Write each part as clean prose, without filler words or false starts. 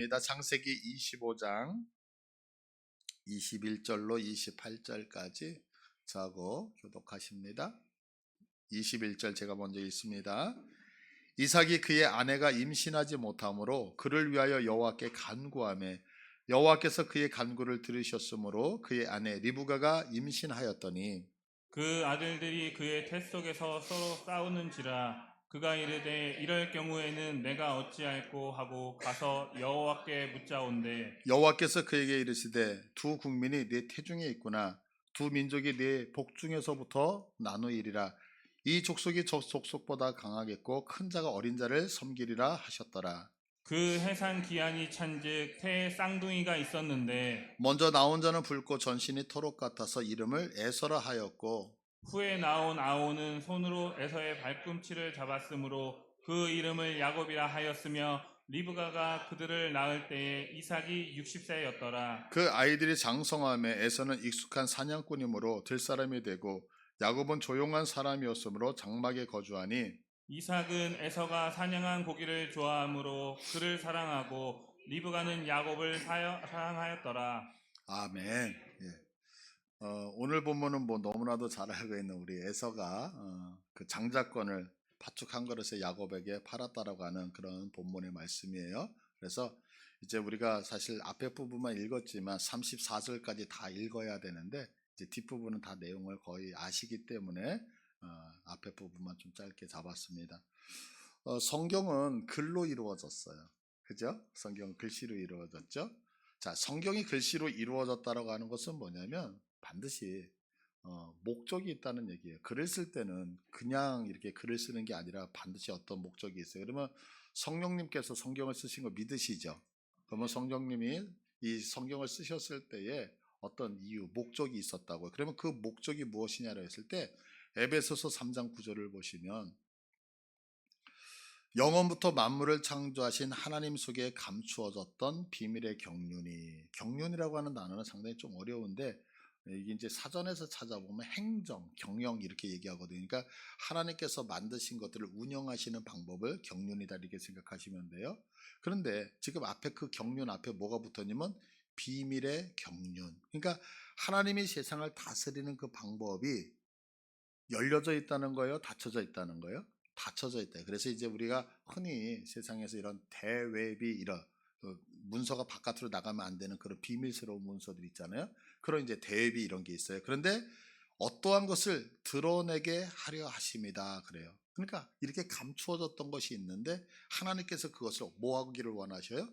창세기 25장 21절로 28절까지 저하고 교독하십니다. 21절 제가 먼저 읽습니다. 이삭이 그의 아내가 임신하지 못하므로 그를 위하여 여호와께 간구하매 여호와께서 그의 간구를 들으셨으므로 그의 아내 리브가가 임신하였더니 그 아들들이 그의 태 속에서 서로 싸우는지라 그가 이르되 이럴 경우에는 내가 어찌할꼬 하고 가서 여호와께 묻자온대 여호와께서 그에게 이르시되 두 국민이 네 태중에 있구나. 두 민족이 네 복중에서부터 나누이리라. 이 족속이 저 족속보다 강하겠고 큰 자가 어린 자를 섬기리라 하셨더라. 그 해산 기한이 찬즉 태에 쌍둥이가 있었는데 먼저 나온 자는 붉고 전신이 토록 같아서 이름을 에서라 하였고 후에 나온 아오는 손으로 에서의 발꿈치를 잡았으므로 그 이름을 야곱이라 하였으며 리브가가 그들을 낳을 때에 이삭이 60세였더라. 그 아이들이 장성함에 에서는 익숙한 사냥꾼이므로 들사람이 되고 야곱은 조용한 사람이었으므로 장막에 거주하니 이삭은 에서가 사냥한 고기를 좋아하므로 그를 사랑하고 리브가는 야곱을 사랑하였더라. 아멘. 예. 오늘 본문은 뭐 너무나도 잘 알고 있는 우리 에서가 그 장자권을 팥죽 한 그릇에 야곱에게 팔았다라고 하는 그런 본문의 말씀이에요. 그래서 이제 우리가 사실 앞에 부분만 읽었지만 34절까지 다 읽어야 되는데 이제 뒷부분은 다 내용을 거의 아시기 때문에 앞에 부분만 좀 짧게 잡았습니다. 성경은 글로 이루어졌어요. 그죠? 성경은 글씨로 이루어졌죠. 자, 성경이 글씨로 이루어졌다라고 하는 것은 뭐냐면 반드시 목적이 있다는 얘기예요. 글을 쓸 때는 그냥 이렇게 글을 쓰는 게 아니라 반드시 어떤 목적이 있어요. 그러면 성령님께서 성경을 쓰신 거 믿으시죠? 그러면 성령님이 이 성경을 쓰셨을 때에 어떤 이유, 목적이 있었다고요. 그러면 그 목적이 무엇이냐고 했을 때 에베소서 3장 9절을 보시면 영원부터 만물을 창조하신 하나님 속에 감추어졌던 비밀의 경륜이라고 하는 단어는 상당히 좀 어려운데 이게 이제 사전에서 찾아보면 행정, 경영 이렇게 얘기하거든요. 그러니까 하나님께서 만드신 것들을 운영하시는 방법을 경륜이다 이렇게 생각하시면 돼요. 그런데 지금 앞에 그 경륜 앞에 뭐가 붙었냐면 비밀의 경륜. 그러니까 하나님이 세상을 다스리는 그 방법이 열려져 있다는 거예요? 닫혀져 있다는 거예요? 닫혀져 있다. 그래서 이제 우리가 흔히 세상에서 이런 대외비 이런 문서가 바깥으로 나가면 안 되는 그런 비밀스러운 문서들 있잖아요. 그런 이제 대외비 이런 게 있어요. 그런데 어떠한 것을 드러내게 하려 하십니다. 그래요. 그러니까 이렇게 감추어졌던 것이 있는데 하나님께서 그것을 뭐 하기를 원하셔요?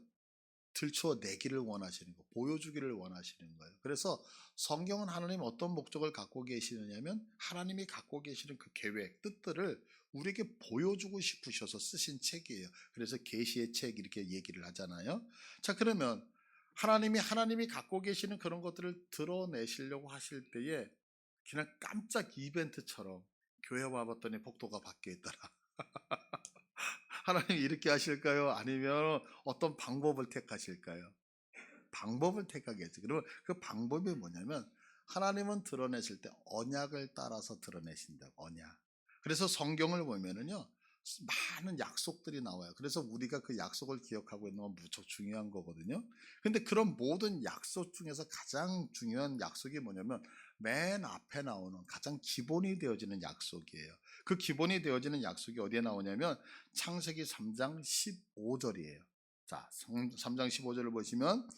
들춰내기를 원하시는 거, 보여주기를 원하시는 거예요. 그래서 성경은 하나님 어떤 목적을 갖고 계시느냐면 하나님이 갖고 계시는 그 계획, 뜻들을 우리에게 보여주고 싶으셔서 쓰신 책이에요. 그래서 계시의 책 이렇게 얘기를 하잖아요. 자, 그러면 하나님이 갖고 계시는 그런 것들을 드러내시려고 하실 때에 그냥 깜짝 이벤트처럼 교회 와봤더니 복도가 바뀌어 있더라. 하나님이 이렇게 하실까요? 아니면 어떤 방법을 택하실까요? 방법을 택하겠지. 그러면 그 방법이 뭐냐면 하나님은 드러내실 때 언약을 따라서 드러내신다고. 언약. 그래서 성경을 보면은요 많은 약속들이 나와요. 그래서 우리가 그 약속을 기억하고 있는 건 무척 중요한 거거든요. 근데 그런 모든 약속 중에서 가장 중요한 약속이 뭐냐면 맨 앞에 나오는 가장 기본이 되어지는 약속이에요. 그 기본이 되어지는 약속이 어디에 나오냐면 창세기 3장 15절이에요. 자, 3장 15절을 보시면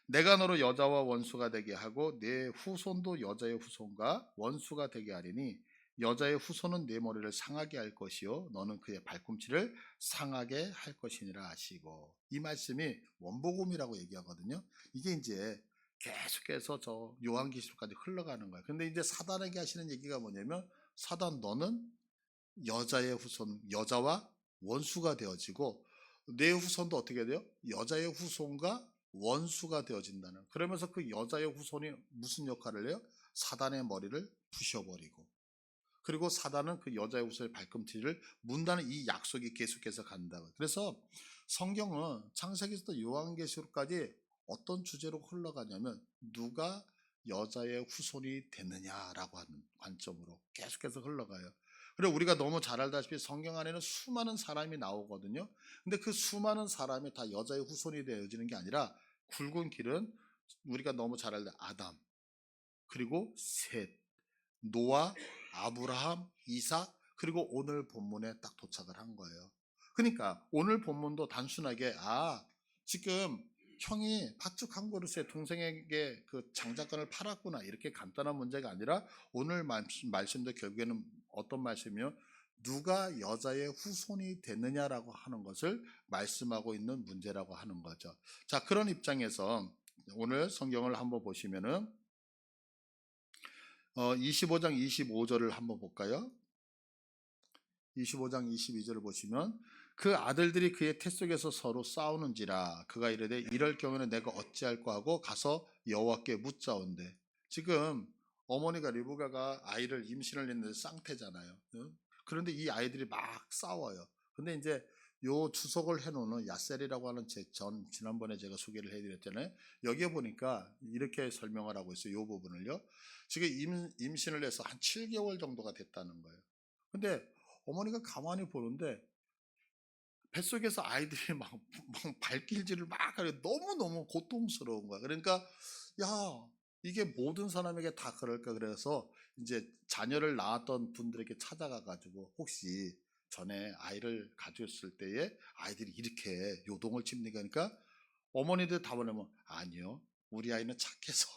내가 너로 여자와 원수가 되게 하고 내 후손도 여자의 후손과 원수가 되게 하리니 여자의 후손은 내 머리를 상하게 할 것이요 너는 그의 발꿈치를 상하게 할 것이니라 하시고, 이 말씀이 원복음이라고 얘기하거든요. 이게 이제 계속해서 저 요한계시록까지 흘러가는 거예요. 근데 이제 사단에게 하시는 얘기가 뭐냐면 사단 너는 여자의 후손, 여자와 원수가 되어지고 내 후손도 어떻게 돼요? 여자의 후손과 원수가 되어진다는. 그러면서 그 여자의 후손이 무슨 역할을 해요? 사단의 머리를 부셔버리고 그리고 사단은 그 여자의 후손의 발꿈치를 문다는 이 약속이 계속해서 간다고. 그래서 성경은 창세기부터 요한계시록까지 어떤 주제로 흘러가냐면 누가 여자의 후손이 되느냐라고 하는 관점으로 계속해서 흘러가요. 그리고 우리가 너무 잘 알다시피 성경 안에는 수많은 사람이 나오거든요. 근데 그 수많은 사람이 다 여자의 후손이 되어지는 게 아니라 굵은 길은 우리가 너무 잘 알다 아담, 그리고 셋, 노아, 아브라함, 이삭, 그리고 오늘 본문에 딱 도착을 한 거예요. 그러니까 오늘 본문도 단순하게 지금 형이 팥죽 한 그릇에 동생에게 그 장작권을 팔았구나 이렇게 간단한 문제가 아니라 오늘 말씀도 결국에는 어떤 말씀이요? 누가 여자의 후손이 됐느냐라고 하는 것을 말씀하고 있는 문제라고 하는 거죠. 자, 그런 입장에서 오늘 성경을 한번 보시면은 25장 25절을 한번 볼까요? 25장 22절을 보시면 그 아들들이 그의 태 속에서 서로 싸우는지라 그가 이르되 이럴 경우에는 내가 어찌할꼬 하고 가서 여호와께 묻자온대. 지금 어머니가 리브가가 아이를 임신을 했는데 쌍태잖아요. 응? 그런데 이 아이들이 막 싸워요. 근데 이제 요 주석을 해놓는 야셀이라고 하는 지난번에 제가 소개를 해드렸잖아요. 여기에 보니까 이렇게 설명을 하고 있어요. 요 부분을요. 지금 임신을 해서 한 7개월 정도가 됐다는 거예요. 근데 어머니가 가만히 보는데 뱃속에서 아이들이 막 발길질을 막 하려 너무너무 고통스러운 거야. 그러니까 야, 이게 모든 사람에게 다 그럴까 그래서 이제 자녀를 낳았던 분들에게 찾아가 가지고 혹시 전에 아이를 가졌을 때에 아이들이 이렇게 요동을 칩니까? 그러니까 어머니들 다 보내면 아니요. 우리 아이는 착해서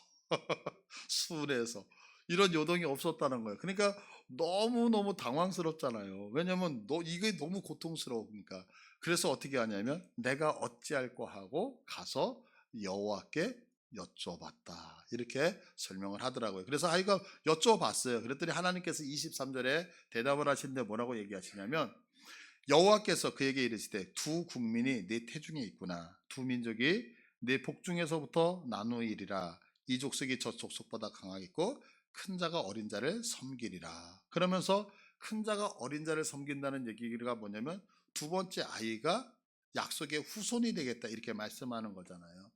순해서 이런 요동이 없었다는 거예요. 그러니까 너무너무 당황스럽잖아요. 왜냐면 이게 너무 고통스러우니까. 그래서 어떻게 하냐면 내가 어찌할꼬 하고 가서 여호와께 여쭤봤다. 이렇게 설명을 하더라고요. 그래서 아이가 여쭤봤어요. 그랬더니 하나님께서 23절에 대답을 하시는데 뭐라고 얘기하시냐면 여호와께서 그에게 이르시되 두 국민이 네 태중에 있구나. 두 민족이 네 복중에서부터 나누이리라. 이 족속이 저 족속보다 강하겠고 큰 자가 어린 자를 섬기리라. 그러면서 큰 자가 어린 자를 섬긴다는 얘기가 뭐냐면 두 번째 아이가 약속의 후손이 되겠다 이렇게 말씀하는 거잖아요.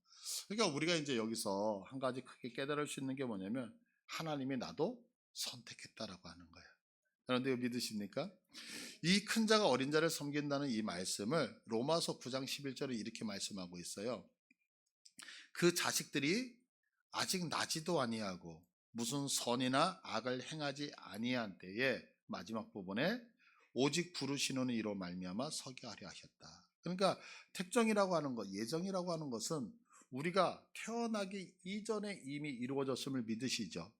그러니까 우리가 이제 여기서 한 가지 크게 깨달을 수 있는 게 뭐냐면 하나님이 나도 선택했다라고 하는 거예요. 여러분들 이거 믿으십니까? 이 큰 자가 어린 자를 섬긴다는 이 말씀을 로마서 9장 11절에 이렇게 말씀하고 있어요. 그 자식들이 아직 나지도 아니하고 무슨 선이나 악을 행하지 아니한 때에 마지막 부분에 오직 부르시는 이로 말미암아 서게 하려 하셨다. 그러니까 택정이라고 하는 것, 예정이라고 하는 것은 우리가 태어나기 이전에 이미 이루어졌음을 믿으시죠.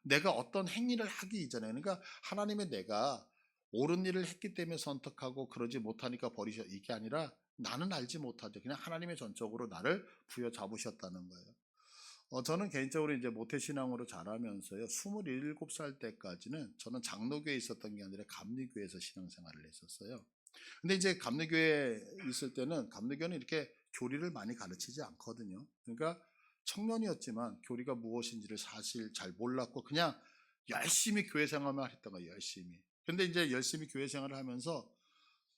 내가 어떤 행위를 하기 이전에, 그러니까 하나님의 내가 옳은 일을 했기 때문에 선택하고 그러지 못하니까 버리셔, 이게 아니라 나는 알지 못하죠. 그냥 하나님의 전적으로 나를 부여잡으셨다는 거예요. 저는 개인적으로 이제 모태신앙으로 자라면서요, 27살 때까지는 저는 장로교에 있었던 게 아니라 감리교에서 신앙생활을 했었어요. 근데 이제 감리교에 있을 때는 감리교는 이렇게 교리를 많이 가르치지 않거든요. 그러니까 청년이었지만 교리가 무엇인지를 사실 잘 몰랐고 그냥 열심히 교회 생활만 했던 거예요. 열심히. 근데 이제 열심히 교회 생활을 하면서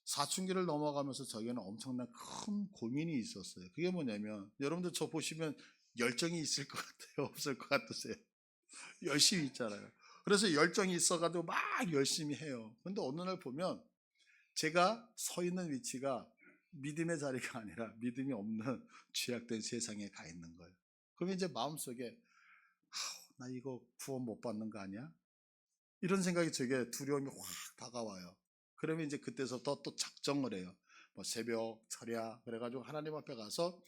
사춘기를 넘어가면서 저에게는 엄청난 큰 고민이 있었어요. 그게 뭐냐면 여러분들 저 보시면 열정이 있을 것 같아요? 없을 것 같으세요? 열심히 있잖아요. 그래서 열정이 있어가지고 막 열심히 해요. 근데 어느 날 보면 제가 서 있는 위치가 믿음의 자리가 아니라 믿음이 없는 죄악된 세상에 가 있는 거예요. 그러면 이제 마음속에 나 이거 구원 못 받는 거 아니야? 이런 생각이 제게 두려움이 확 다가와요. 그러면 이제 그때서부터 또 작정을 해요. 뭐 새벽, 철야 그래가지고 하나님 앞에 가서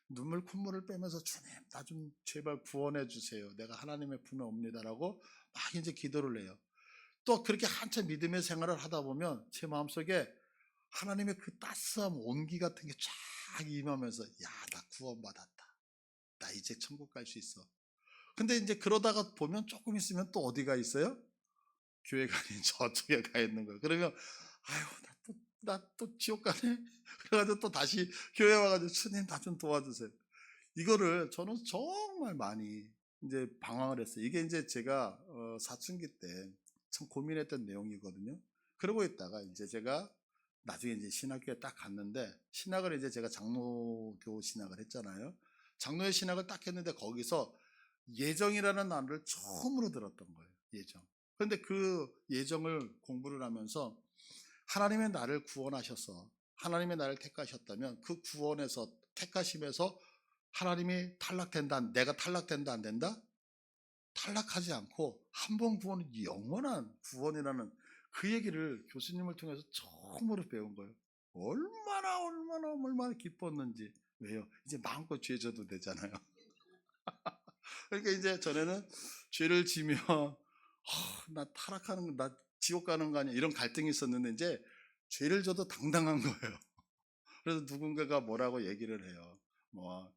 눈물 콧물을 빼면서 주님 나 좀 제발 구원해 주세요. 내가 하나님의 품에 옵니다라고 막 이제 기도를 해요. 또 그렇게 한참 믿음의 생활을 하다 보면 제 마음속에 하나님의 그 따스한 온기 같은 게 쫙 임하면서 야, 나 구원받았다. 나 이제 천국 갈 수 있어. 근데 이제 그러다가 보면 조금 있으면 또 어디가 있어요? 교회가 아닌 저쪽에 가 있는 거예요. 그러면 아유, 나 또 지옥 가네. 그래가지고 또 다시 교회 와가지고 주님 나 좀 도와주세요. 이거를 저는 정말 많이 이제 방황을 했어요. 이게 이제 제가 사춘기 때 참 고민했던 내용이거든요. 그러고 있다가 이제 제가 나중에 이제 신학교에 딱 갔는데 신학을 이제 제가 장로교 신학을 했잖아요. 장로의 신학을 딱 했는데 거기서 예정이라는 단어를 처음으로 들었던 거예요. 예정. 그런데 그 예정을 공부를 하면서 하나님의 나를 구원하셔서 하나님의 나를 택하셨다면 그 구원에서 택하심에서 하나님이 탈락된다, 내가 탈락된다 안 된다? 탈락하지 않고 한 번 구원은 영원한 구원이라는 그 얘기를 교수님을 통해서 처음으로 배운 거예요. 얼마나 기뻤는지. 왜요? 이제 마음껏 죄 져도 되잖아요. 그러니까 이제 전에는 죄를 지면 나 타락하는 거, 나 지옥 가는 거 아니야, 이런 갈등이 있었는데 이제 죄를 져도 당당한 거예요. 그래서 누군가가 뭐라고 얘기를 해요. 뭐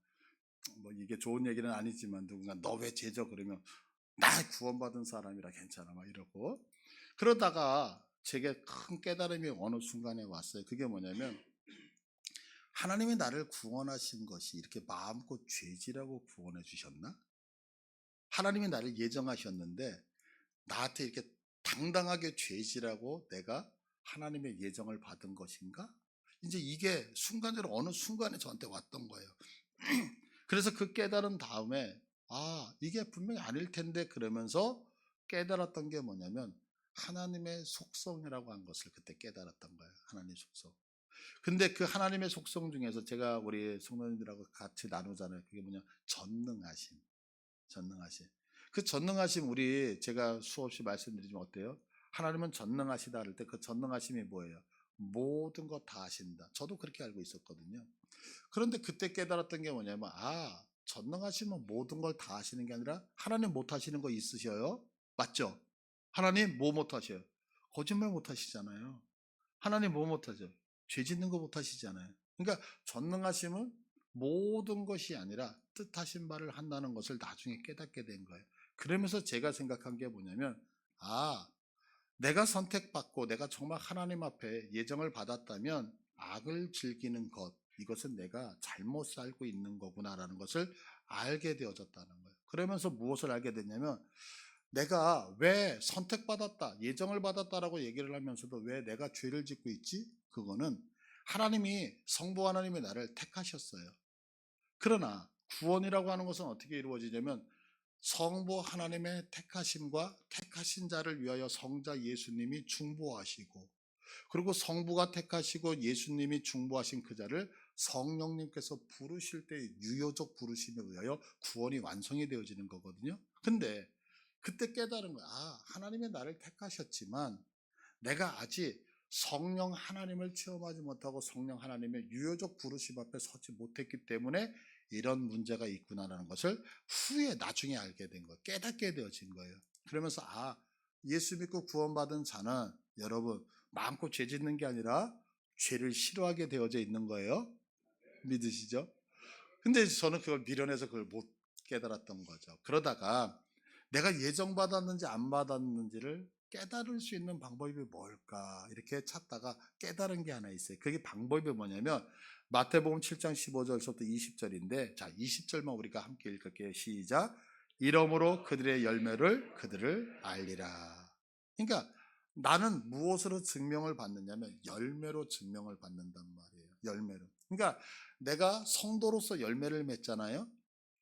이게 좋은 얘기는 아니지만 누군가 너 왜 죄져 그러면 나 구원받은 사람이라 괜찮아 막 이러고. 그러다가 제게 큰 깨달음이 어느 순간에 왔어요. 그게 뭐냐면 하나님이 나를 구원하신 것이 이렇게 마음껏 죄지라고 구원해 주셨나? 하나님이 나를 예정하셨는데 나한테 이렇게 당당하게 죄지라고 내가 하나님의 예정을 받은 것인가? 이제 이게 순간적으로 어느 순간에 저한테 왔던 거예요. 그래서 그 깨달은 다음에 이게 분명히 아닐 텐데 그러면서 깨달았던 게 뭐냐면 하나님의 속성이라고 한 것을 그때 깨달았던 거예요. 하나님의 속성. 근데 그 하나님의 속성 중에서 제가 우리 성도님들하고 같이 나누잖아요. 그게 뭐냐? 전능하심. 전능하심. 그 전능하심 우리 제가 수없이 말씀드리지만 어때요? 하나님은 전능하시다 할 때 그 전능하심이 뭐예요? 모든 것 다 아신다. 저도 그렇게 알고 있었거든요. 그런데 그때 깨달았던 게 뭐냐면 전능하시면 모든 걸 다 하시는 게 아니라 하나님 못 하시는 거 있으셔요? 맞죠? 하나님 뭐 못 하셔요? 거짓말 못 하시잖아요. 하나님 뭐 못 하죠? 죄 짓는 거 못 하시잖아요. 그러니까 전능하심은 모든 것이 아니라 뜻하신 바를 한다는 것을 나중에 깨닫게 된 거예요. 그러면서 제가 생각한 게 뭐냐면 내가 선택받고 내가 정말 하나님 앞에 예정을 받았다면 악을 즐기는 것, 이것은 내가 잘못 살고 있는 거구나라는 것을 알게 되어졌다는 거예요. 그러면서 무엇을 알게 됐냐면 내가 왜 선택받았다, 예정을 받았다라고 얘기를 하면서도 왜 내가 죄를 짓고 있지? 그거는 하나님이, 성부 하나님이 나를 택하셨어요. 그러나 구원이라고 하는 것은 어떻게 이루어지냐면 성부 하나님의 택하심과 택하신 자를 위하여 성자 예수님이 중보하시고, 그리고 성부가 택하시고 예수님이 중보하신 그 자를 성령님께서 부르실 때 유효적 부르심에 의하여 구원이 완성이 되어지는 거거든요. 근데 그때 깨달은 거야. 하나님의 나를 택하셨지만 내가 아직 성령 하나님을 체험하지 못하고 성령 하나님의 유효적 부르심 앞에 서지 못했기 때문에 이런 문제가 있구나라는 것을 후에 나중에 알게 된 거예요. 깨닫게 되어진 거예요. 그러면서 예수 믿고 구원받은 자는 여러분 마음껏 죄 짓는 게 아니라 죄를 싫어하게 되어져 있는 거예요. 믿으시죠? 근데 저는 그걸 미련해서 그걸 못 깨달았던 거죠. 그러다가 내가 예정받았는지 안 받았는지를 깨달을 수 있는 방법이 뭘까 이렇게 찾다가 깨달은 게 하나 있어요. 그게 방법이 뭐냐면 마태복음 7장 15절부터 20절인데, 자 20절만 우리가 함께 읽을게요. 시작. 이러므로 그들의 열매를 그들을 알리라. 그러니까 나는 무엇으로 증명을 받느냐면 열매로 증명을 받는단 말이에요. 열매로. 그러니까 내가 성도로서 열매를 맺잖아요.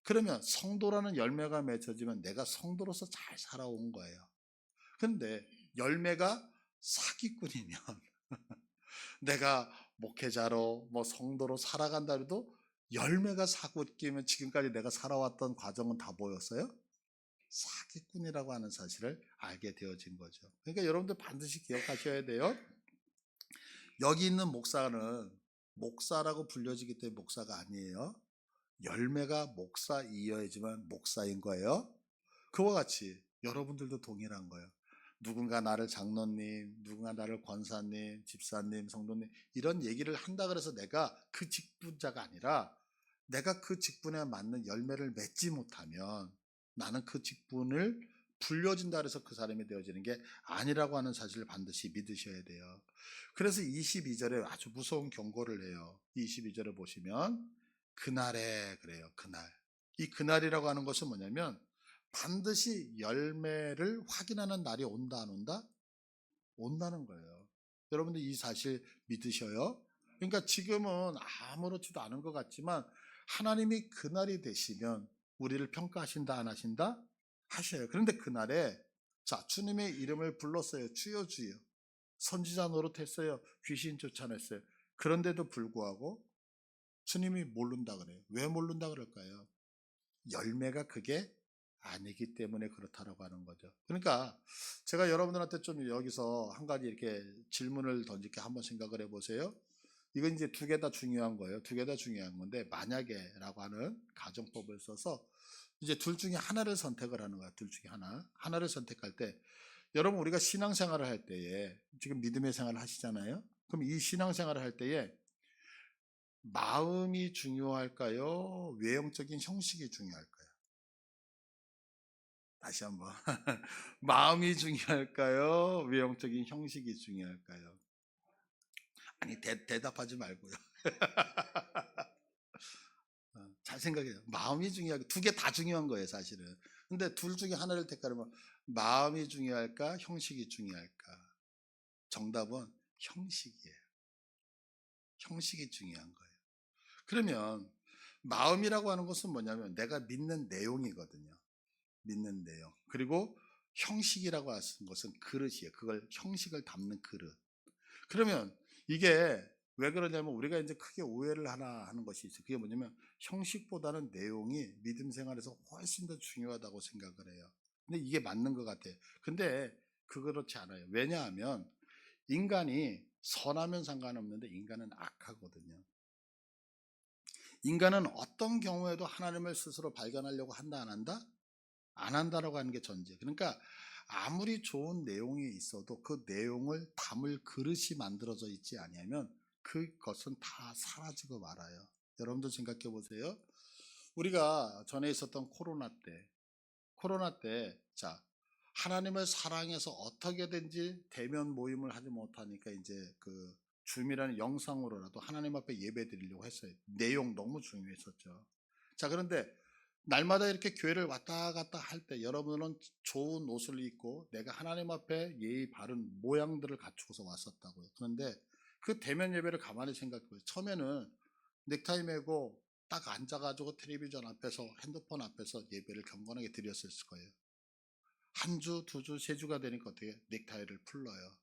그러면 성도라는 열매가 맺혀지면 내가 성도로서 잘 살아온 거예요. 근데 열매가 사기꾼이면 내가 목회자로 성도로 살아간다 해도 열매가 사기꾼이면 지금까지 내가 살아왔던 과정은 다 뭐였어요? 사기꾼이라고 하는 사실을 알게 되어진 거죠. 그러니까 여러분들 반드시 기억하셔야 돼요. 여기 있는 목사는 목사라고 불려지기 때문에 목사가 아니에요. 열매가 목사이어야지만 목사인 거예요. 그와 같이 여러분들도 동일한 거예요. 누군가 나를 장로님, 누군가 나를 권사님, 집사님, 성도님 이런 얘기를 한다 그래서 내가 그 직분자가 아니라 내가 그 직분에 맞는 열매를 맺지 못하면 나는 그 직분을 불려진다 그래서 그 사람이 되어지는 게 아니라고 하는 사실을 반드시 믿으셔야 돼요. 그래서 22절에 아주 무서운 경고를 해요. 22절을 보시면 그날에 그래요. 그날. 이 그날이라고 하는 것은 뭐냐면 반드시 열매를 확인하는 날이 온다 안 온다? 온다는 거예요. 여러분들 이 사실 믿으셔요? 그러니까 지금은 아무렇지도 않은 것 같지만 하나님이 그날이 되시면 우리를 평가하신다 안 하신다? 하셔요. 그런데 그날에 자, 주님의 이름을 불렀어요. 주여 주여. 선지자 노릇했어요. 귀신 쫓아냈어요. 그런데도 불구하고 주님이 모른다 그래요. 왜 모른다 그럴까요? 열매가 그게 아니기 때문에 그렇다라고 하는 거죠. 그러니까 제가 여러분들한테 좀 여기서 한 가지 이렇게 질문을 던질게 한번 생각을 해보세요. 이건 이제 두 개 다 중요한 거예요. 두 개 다 중요한 건데 만약에라고 하는 가정법을 써서 이제 둘 중에 하나를 선택을 하는 거야. 둘 중에 하나를 선택할 때 여러분 우리가 신앙생활을 할 때에 지금 믿음의 생활을 하시잖아요. 그럼 이 신앙생활을 할 때에 마음이 중요할까요? 외형적인 형식이 중요할까요? 다시 한번 마음이 중요할까요? 외형적인 형식이 중요할까요? 아니 대답하지 말고요. 잘 생각해요. 마음이 중요하고 두 개 다 중요한 거예요, 사실은. 근데 둘 중에 하나를 택하려면 마음이 중요할까, 형식이 중요할까? 정답은 형식이에요. 형식이 중요한 거예요. 그러면 마음이라고 하는 것은 뭐냐면 내가 믿는 내용이거든요. 믿는 내용. 그리고 형식이라고 하는 것은 그릇이에요. 그걸 형식을 담는 그릇. 그러면 이게 왜 그러냐면 우리가 이제 크게 오해를 하나 하는 것이 있어요. 그게 뭐냐면 형식보다는 내용이 믿음 생활에서 훨씬 더 중요하다고 생각을 해요. 근데 이게 맞는 것 같아요. 근데 그렇지 않아요. 왜냐하면 인간이 선하면 상관없는데 인간은 악하거든요. 인간은 어떤 경우에도 하나님을 스스로 발견하려고 한다 안 한다? 안 한다라고 하는 게 전제. 그러니까 아무리 좋은 내용이 있어도 그 내용을 담을 그릇이 만들어져 있지 않으면 그것은 다 사라지고 말아요. 여러분도 생각해 보세요. 우리가 전에 있었던 코로나 때, 자, 하나님을 사랑해서 어떻게든지 대면 모임을 하지 못하니까 이제 그 줌이라는 영상으로라도 하나님 앞에 예배 드리려고 했어요. 내용 너무 중요했었죠. 자, 그런데 날마다 이렇게 교회를 왔다 갔다 할 때 여러분은 좋은 옷을 입고 내가 하나님 앞에 예의 바른 모양들을 갖추고서 왔었다고요. 그런데 그 대면 예배를 가만히 생각해보세요. 처음에는 넥타이 매고 딱 앉아가지고 텔레비전 앞에서 핸드폰 앞에서 예배를 경건하게 드렸을 거예요. 한 주, 두 주, 세 주가 되니까 어떻게 넥타이를 풀러요.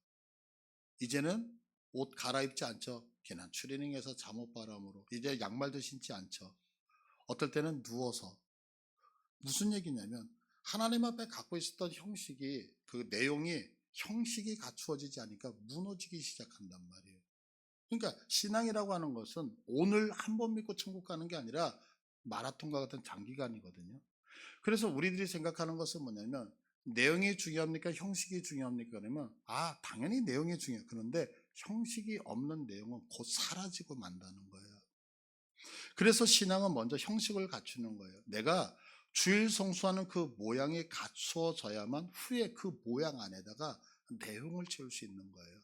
이제는 옷 갈아입지 않죠. 괜한 추리닝에서 잠옷바람으로 이제 양말도 신지 않죠. 어떨 때는 누워서 무슨 얘기냐면 하나님 앞에 갖고 있었던 형식이 그 내용이 형식이 갖추어지지 않으니까 무너지기 시작한단 말이에요. 그러니까 신앙이라고 하는 것은 오늘 한 번 믿고 천국 가는 게 아니라 마라톤과 같은 장기간이거든요. 그래서 우리들이 생각하는 것은 뭐냐면 내용이 중요합니까? 형식이 중요합니까? 그러면 당연히 내용이 중요해요. 그런데 형식이 없는 내용은 곧 사라지고 만다는 거예요. 그래서 신앙은 먼저 형식을 갖추는 거예요. 내가 주일 성수하는 그 모양이 갖추어져야만 후에 그 모양 안에다가 내용을 채울 수 있는 거예요.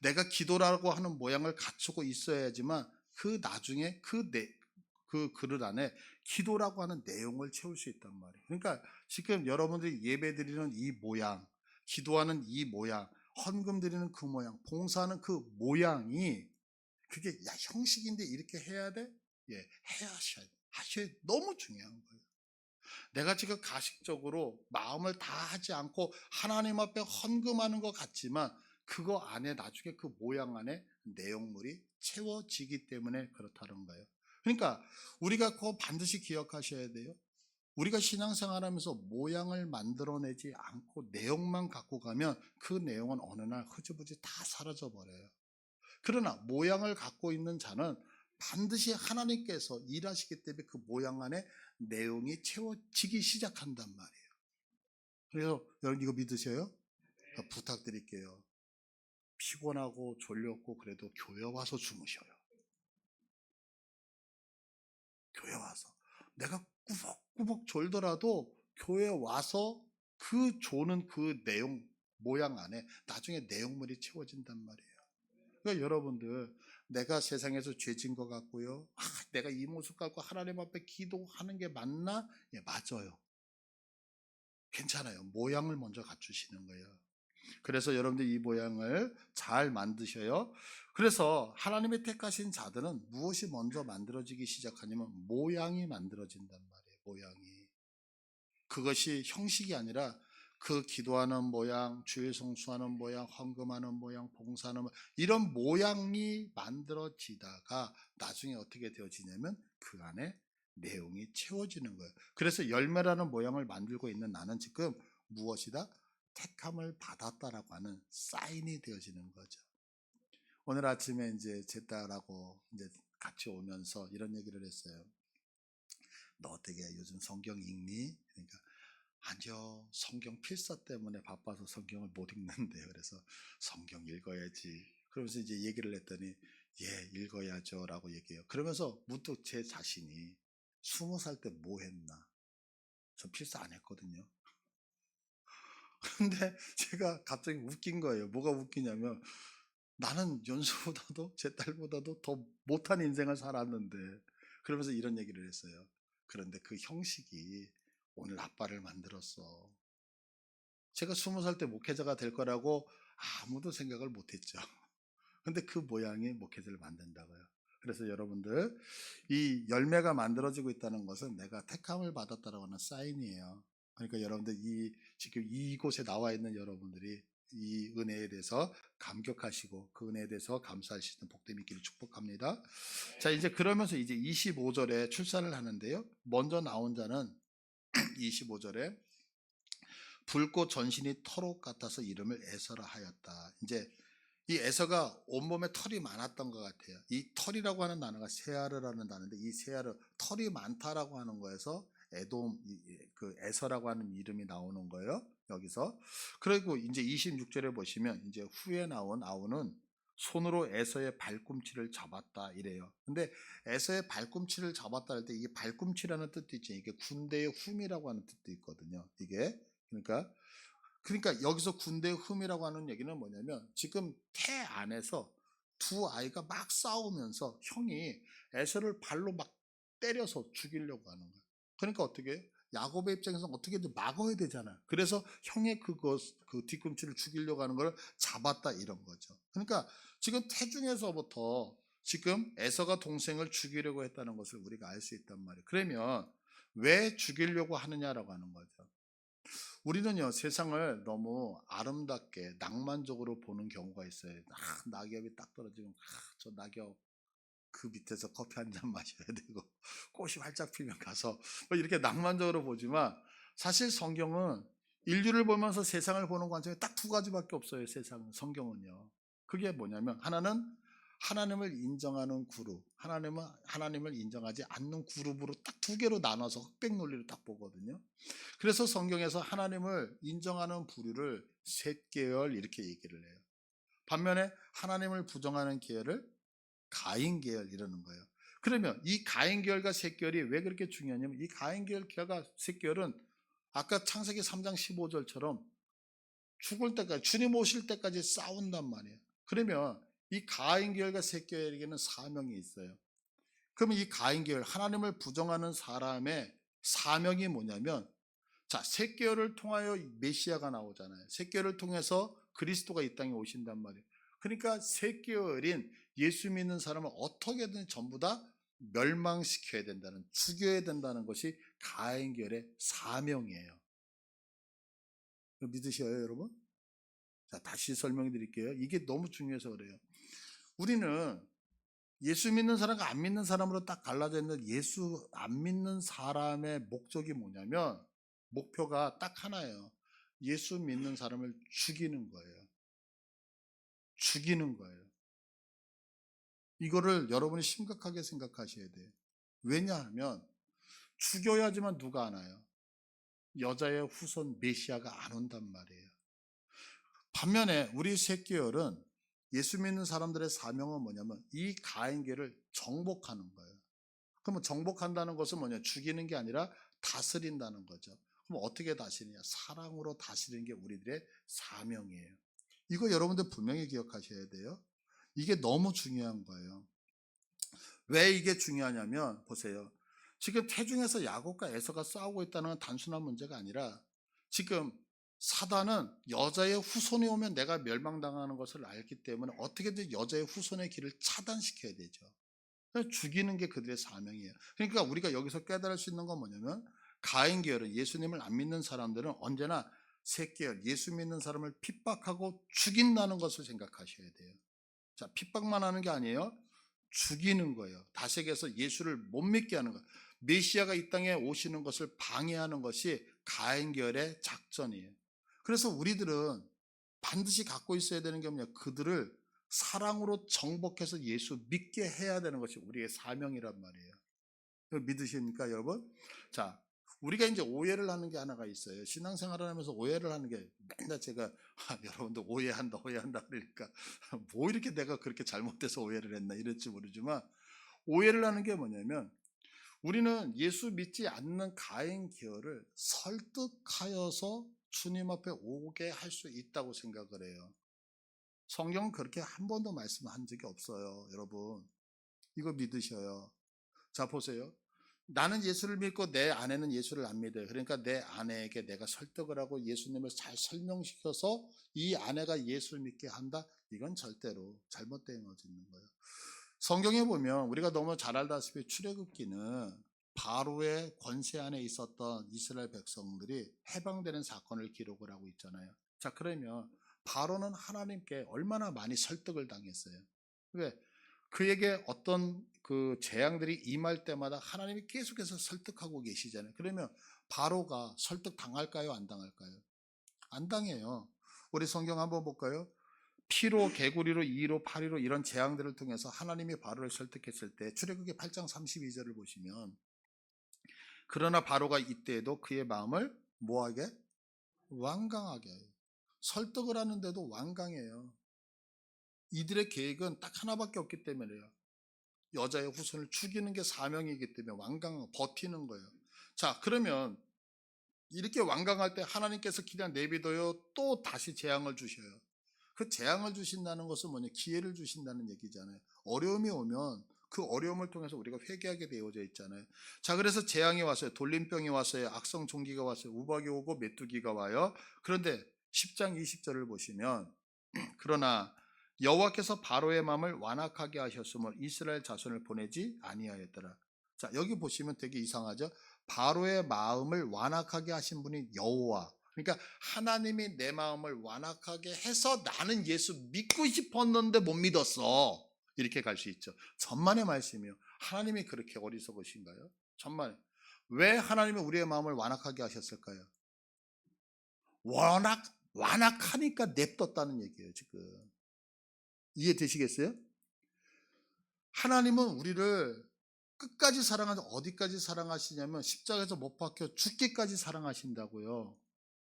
내가 기도라고 하는 모양을 갖추고 있어야지만 그 나중에 그 그릇 안에 기도라고 하는 내용을 채울 수 있단 말이에요. 그러니까 지금 여러분들이 예배 드리는 이 모양, 기도하는 이 모양, 헌금 드리는 그 모양, 봉사하는 그 모양이 그게 형식인데 이렇게 해야 돼? 예, 하셔야 너무 중요한 거예요. 내가 지금 가식적으로 마음을 다 하지 않고 하나님 앞에 헌금하는 것 같지만 그거 안에 나중에 그 모양 안에 내용물이 채워지기 때문에 그렇다는 거예요. 그러니까 우리가 그거 반드시 기억하셔야 돼요. 우리가 신앙생활하면서 모양을 만들어내지 않고 내용만 갖고 가면 그 내용은 어느 날 흐지부지 다 사라져 버려요. 그러나 모양을 갖고 있는 자는 반드시 하나님께서 일하시기 때문에 그 모양 안에 내용이 채워지기 시작한단 말이에요. 그래서 여러분 이거 믿으세요? 부탁드릴게요. 피곤하고 졸렸고 그래도 교회 와서 주무셔요. 교회 와서. 내가 꾸벅꾸벅 졸더라도 교회 와서 그 조는 그 내용, 모양 안에 나중에 내용물이 채워진단 말이에요. 그러니까 여러분들 내가 세상에서 죄진 것 같고요. 내가 이 모습 갖고 하나님 앞에 기도하는 게 맞나? 예, 맞아요. 괜찮아요. 모양을 먼저 갖추시는 거예요. 그래서 여러분들 이 모양을 잘 만드셔요. 그래서 하나님의 택하신 자들은 무엇이 먼저 만들어지기 시작하냐면 모양이 만들어진단 말이에요. 모양이. 그것이 형식이 아니라 그 기도하는 모양, 주일 성수하는 모양, 헌금하는 모양, 봉사하는 모양, 이런 모양이 만들어지다가 나중에 어떻게 되어지냐면 그 안에 내용이 채워지는 거예요. 그래서 열매라는 모양을 만들고 있는 나는 지금 무엇이다? 택함을 받았다라고 하는 사인이 되어지는 거죠. 오늘 아침에 이제 제 딸하고 이제 같이 오면서 이런 얘기를 했어요. 너 어떻게 요즘 성경 읽니? 그러니까 아니요, 성경 필사 때문에 바빠서 성경을 못 읽는데요. 그래서 성경 읽어야지. 그러면서 이제 얘기를 했더니 예, 읽어야죠 라고 얘기해요. 그러면서 문득 제 자신이 20살 때 뭐 했나? 전 필사 안 했거든요. 근데 제가 갑자기 웃긴 거예요. 뭐가 웃기냐면 나는 연수보다도 제 딸보다도 더 못한 인생을 살았는데, 그러면서 이런 얘기를 했어요. 그런데 그 형식이 오늘 아빠를 만들었어. 제가 20살 때 목회자가 될 거라고 아무도 생각을 못했죠. 근데 그 모양이 목회자를 만든다고요. 그래서 여러분들, 이 열매가 만들어지고 있다는 것은 내가 택함을 받았다라고 하는 사인이에요. 그러니까 여러분들, 지금 이곳에 나와 있는 여러분들이 이 은혜에 대해서 감격하시고 그 은혜에 대해서 감사할 수 있는 복됨이 있기를 축복합니다. 자, 이제 그러면서 이제 25절에 출산을 하는데요. 먼저 나온 자는 25절에 붉고 전신이 털옷 같아서 이름을 에서라 하였다. 이제 이 에서가 온몸에 털이 많았던 것 같아요. 이 털이라고 하는 단어가 세아르라는 단어인데, 이 세아르, 털이 많다라고 하는 거에서 에돔, 그 에서라고 하는 이름이 나오는 거예요. 여기서. 그리고 이제 26절에 보시면 이제 후에 나온 아우는 손으로 에서의 발꿈치를 잡았다 이래요. 근데 에서의 발꿈치를 잡았다 할 때 이게 발꿈치라는 뜻도 있죠. 이게 군대의 훔이라고 하는 뜻도 있거든요. 이게. 그러니까 여기서 군대의 흠이라고 하는 얘기는 뭐냐면 지금 태 안에서 두 아이가 막 싸우면서 형이 에서를 발로 막 때려서 죽이려고 하는 거예요. 그러니까 어떻게 야곱의 입장에서 어떻게든 막아야 되잖아요. 그래서 형의 그 뒤꿈치를 죽이려고 하는 걸 잡았다 이런 거죠. 그러니까 지금 태중에서부터 지금 에서가 동생을 죽이려고 했다는 것을 우리가 알 수 있단 말이에요. 그러면 왜 죽이려고 하느냐라고 하는 거죠. 우리는요, 세상을 너무 아름답게 낭만적으로 보는 경우가 있어요. 낙엽이 딱 떨어지면 저 낙엽 그 밑에서 커피 한 잔 마셔야 되고 꽃이 활짝 피면 가서 뭐 이렇게 낭만적으로 보지만, 사실 성경은 인류를 보면서 세상을 보는 관점이 딱 두 가지밖에 없어요. 세상은, 성경은요. 그게 뭐냐면 하나는 하나님을 인정하는 그룹, 하나님을 인정하지 않는 그룹으로 딱 두 개로 나눠서 흑백 논리로 딱 보거든요. 그래서 성경에서 하나님을 인정하는 부류를 셋 계열 이렇게 얘기를 해요. 반면에 하나님을 부정하는 계열을 가인 계열 이러는 거예요. 그러면 이 가인 계열과 셋 계열이 왜 그렇게 중요하냐면, 이 가인 계열과 셋 계열은 아까 창세기 3장 15절처럼 죽을 때까지, 주님 오실 때까지 싸운단 말이에요. 그러면 이 가인 계열과 셋 계열에게는 사명이 있어요. 그러면 이 가인 계열, 하나님을 부정하는 사람의 사명이 뭐냐면, 자, 셋 계열을 통하여 메시아가 나오잖아요. 셋 계열을 통해서 그리스도가 이 땅에 오신단 말이에요. 그러니까 셋 계열인 예수 믿는 사람을 어떻게든 전부 다 멸망시켜야 된다는, 죽여야 된다는 것이 가인 계열의 사명이에요. 믿으셔요, 여러분? 자, 다시 설명해 드릴게요. 이게 너무 중요해서 그래요. 우리는 예수 믿는 사람과 안 믿는 사람으로 딱 갈라져 있는, 예수 안 믿는 사람의 목적이 뭐냐면, 목표가 딱 하나예요. 예수 믿는 사람을 죽이는 거예요. 죽이는 거예요. 이거를 여러분이 심각하게 생각하셔야 돼요. 왜냐하면 죽여야지만 누가 안 와요? 여자의 후손 메시아가 안 온단 말이에요. 반면에 우리 셋계열은, 예수 믿는 사람들의 사명은 뭐냐면 이 가인계를 정복하는 거예요. 그러면 정복한다는 것은 뭐냐? 죽이는 게 아니라 다스린다는 거죠. 그럼 어떻게 다스리냐? 사랑으로 다스리는 게 우리들의 사명이에요. 이거 여러분들 분명히 기억하셔야 돼요. 이게 너무 중요한 거예요. 왜 이게 중요하냐면, 보세요. 지금 태중에서 야곱과 에서가 싸우고 있다는 건 단순한 문제가 아니라, 지금 사단은 여자의 후손이 오면 내가 멸망당하는 것을 알기 때문에 어떻게든 여자의 후손의 길을 차단시켜야 되죠. 죽이는 게 그들의 사명이에요. 그러니까 우리가 여기서 깨달을 수 있는 건 뭐냐면, 가인 계열은, 예수님을 안 믿는 사람들은 언제나 셋계열, 예수 믿는 사람을 핍박하고 죽인다는 것을 생각하셔야 돼요. 자, 핍박만 하는 게 아니에요. 죽이는 거예요. 다세계에서 예수를 못 믿게 하는 거예요. 메시아가 이 땅에 오시는 것을 방해하는 것이 가인계열의 작전이에요. 그래서 우리들은 반드시 갖고 있어야 되는 게 뭐냐, 그들을 사랑으로 정복해서 예수 믿게 해야 되는 것이 우리의 사명이란 말이에요. 믿으십니까, 여러분? 자, 우리가 이제 오해를 하는 게 하나가 있어요. 신앙생활을 하면서 오해를 하는 게, 맨날 제가 여러분들 오해한다 그러니까 뭐 이렇게 내가 그렇게 잘못돼서 오해를 했나 이럴지 모르지만, 오해를 하는 게 뭐냐면, 우리는 예수 믿지 않는 가인 계열을 설득하여서 주님 앞에 오게 할 수 있다고 생각을 해요. 성경은 그렇게 한 번도 말씀한 적이 없어요. 여러분, 이거 믿으셔요. 자, 보세요. 나는 예수를 믿고 내 아내는 예수를 안 믿어요. 그러니까 내 아내에게 내가 설득을 하고 예수님을 잘 설명시켜서 이 아내가 예수를 믿게 한다? 이건 절대로 잘못된 것이 있는 거예요. 성경에 보면 우리가 너무 잘 알다시피 출애굽기는 바로의 권세 안에 있었던 이스라엘 백성들이 해방되는 사건을 기록을 하고 있잖아요. 자, 그러면 바로는 하나님께 얼마나 많이 설득을 당했어요. 왜? 그에게 어떤 그 재앙들이 임할 때마다 하나님이 계속해서 설득하고 계시잖아요. 그러면 바로가 설득 당할까요? 안 당할까요? 안 당해요. 우리 성경 한번 볼까요? 피로, 개구리로, 이로, 파리로 이런 재앙들을 통해서 하나님이 바로를 설득했을 때 출애굽기 8장 32절을 보시면, 그러나 바로가 이때에도 그의 마음을 뭐하게? 완강하게 해요. 설득을 하는데도 완강해요. 이들의 계획은 딱 하나밖에 없기 때문에요. 여자의 후손을 죽이는 게 사명이기 때문에 완강하고 버티는 거예요. 자, 그러면 이렇게 완강할 때 하나님께서 그냥 내비둬요? 또 다시 재앙을 주셔요? 그 재앙을 주신다는 것은 뭐냐? 기회를 주신다는 얘기잖아요. 어려움이 오면 그 어려움을 통해서 우리가 회개하게 되어져 있잖아요. 자, 그래서 재앙이 왔어요. 돌림병이 왔어요. 악성 종기가 왔어요. 우박이 오고 메뚜기가 와요. 그런데 10장 20절을 보시면, 그러나 여호와께서 바로의 마음을 완악하게 하셨으므로 이스라엘 자손을 보내지 아니하였더라. 자, 여기 보시면 되게 이상하죠. 바로의 마음을 완악하게 하신 분이 여호와. 그러니까 하나님이 내 마음을 완악하게 해서 나는 예수 믿고 싶었는데 못 믿었어. 이렇게 갈 수 있죠. 천만의 말씀이요. 하나님이 그렇게 어리석으신가요? 천만에. 왜 하나님이 우리의 마음을 완악하게 하셨을까요? 완악하니까 냅뒀다는 얘기예요, 지금. 이해되시겠어요? 하나님은 우리를 끝까지 사랑하지, 어디까지 사랑하시냐면 십자가에서 못 박혀 죽기까지 사랑하신다고요.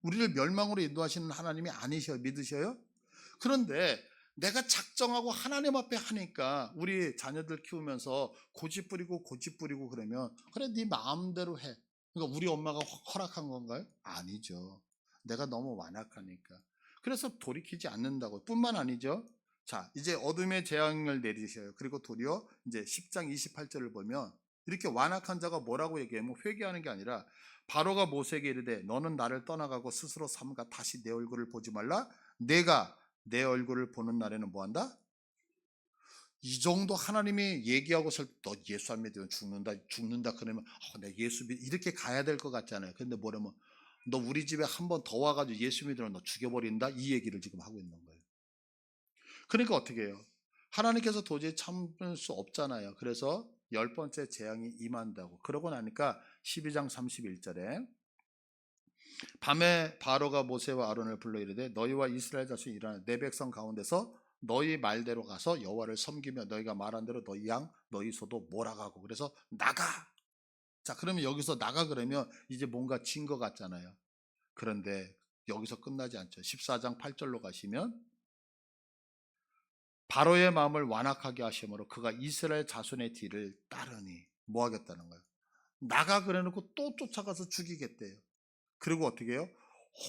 우리를 멸망으로 인도하시는 하나님이 아니셔요. 믿으셔요? 그런데 내가 작정하고 하나님 앞에 하니까, 우리 자녀들 키우면서 고집 부리고 그러면, 그래 네 마음대로 해. 그러니까 우리 엄마가 허락한 건가요? 아니죠. 내가 너무 완악하니까. 그래서 돌이키지 않는다고. 뿐만 아니죠. 자, 이제 어둠의 재앙을 내리셔요. 그리고 도리어 이제 10장 28절을 보면 이렇게 완악한 자가 뭐라고 얘기하면, 회개하는 게 아니라 바로가 모세에게 이르되 너는 나를 떠나가고 스스로 삼가 다시 내 얼굴을 보지 말라. 내가 내 얼굴을 보는 날에는 뭐한다? 이 정도 하나님이 얘기하고서 너 예수 안 믿으면 죽는다 그러면 내 예수 믿 이렇게 가야 될 것 같잖아요. 근데 뭐라면 너 우리 집에 한 번 더 와가지고 예수 믿으면 너 죽여버린다, 이 얘기를 지금 하고 있는 거예요. 그러니까 어떻게 해요? 하나님께서 도저히 참을 수 없잖아요. 그래서 10번째 재앙이 임한다고. 그러고 나니까 12장 31절에 밤에 바로가 모세와 아론을 불러 이르되 너희와 이스라엘 자손이 일어나 내 백성 가운데서 너희 말대로 가서 여호와를 섬기며 너희가 말한 대로 너희 양 너희 소도 몰아가고. 그래서 나가. 자, 그러면 여기서 나가 그러면 이제 뭔가 진 것 같잖아요. 그런데 여기서 끝나지 않죠. 14장 8절로 가시면 바로의 마음을 완악하게 하심으로 그가 이스라엘 자손의 뒤를 따르니 뭐 하겠다는 거예요? 나가 그래놓고 또 쫓아가서 죽이겠대요. 그리고 어떻게 해요?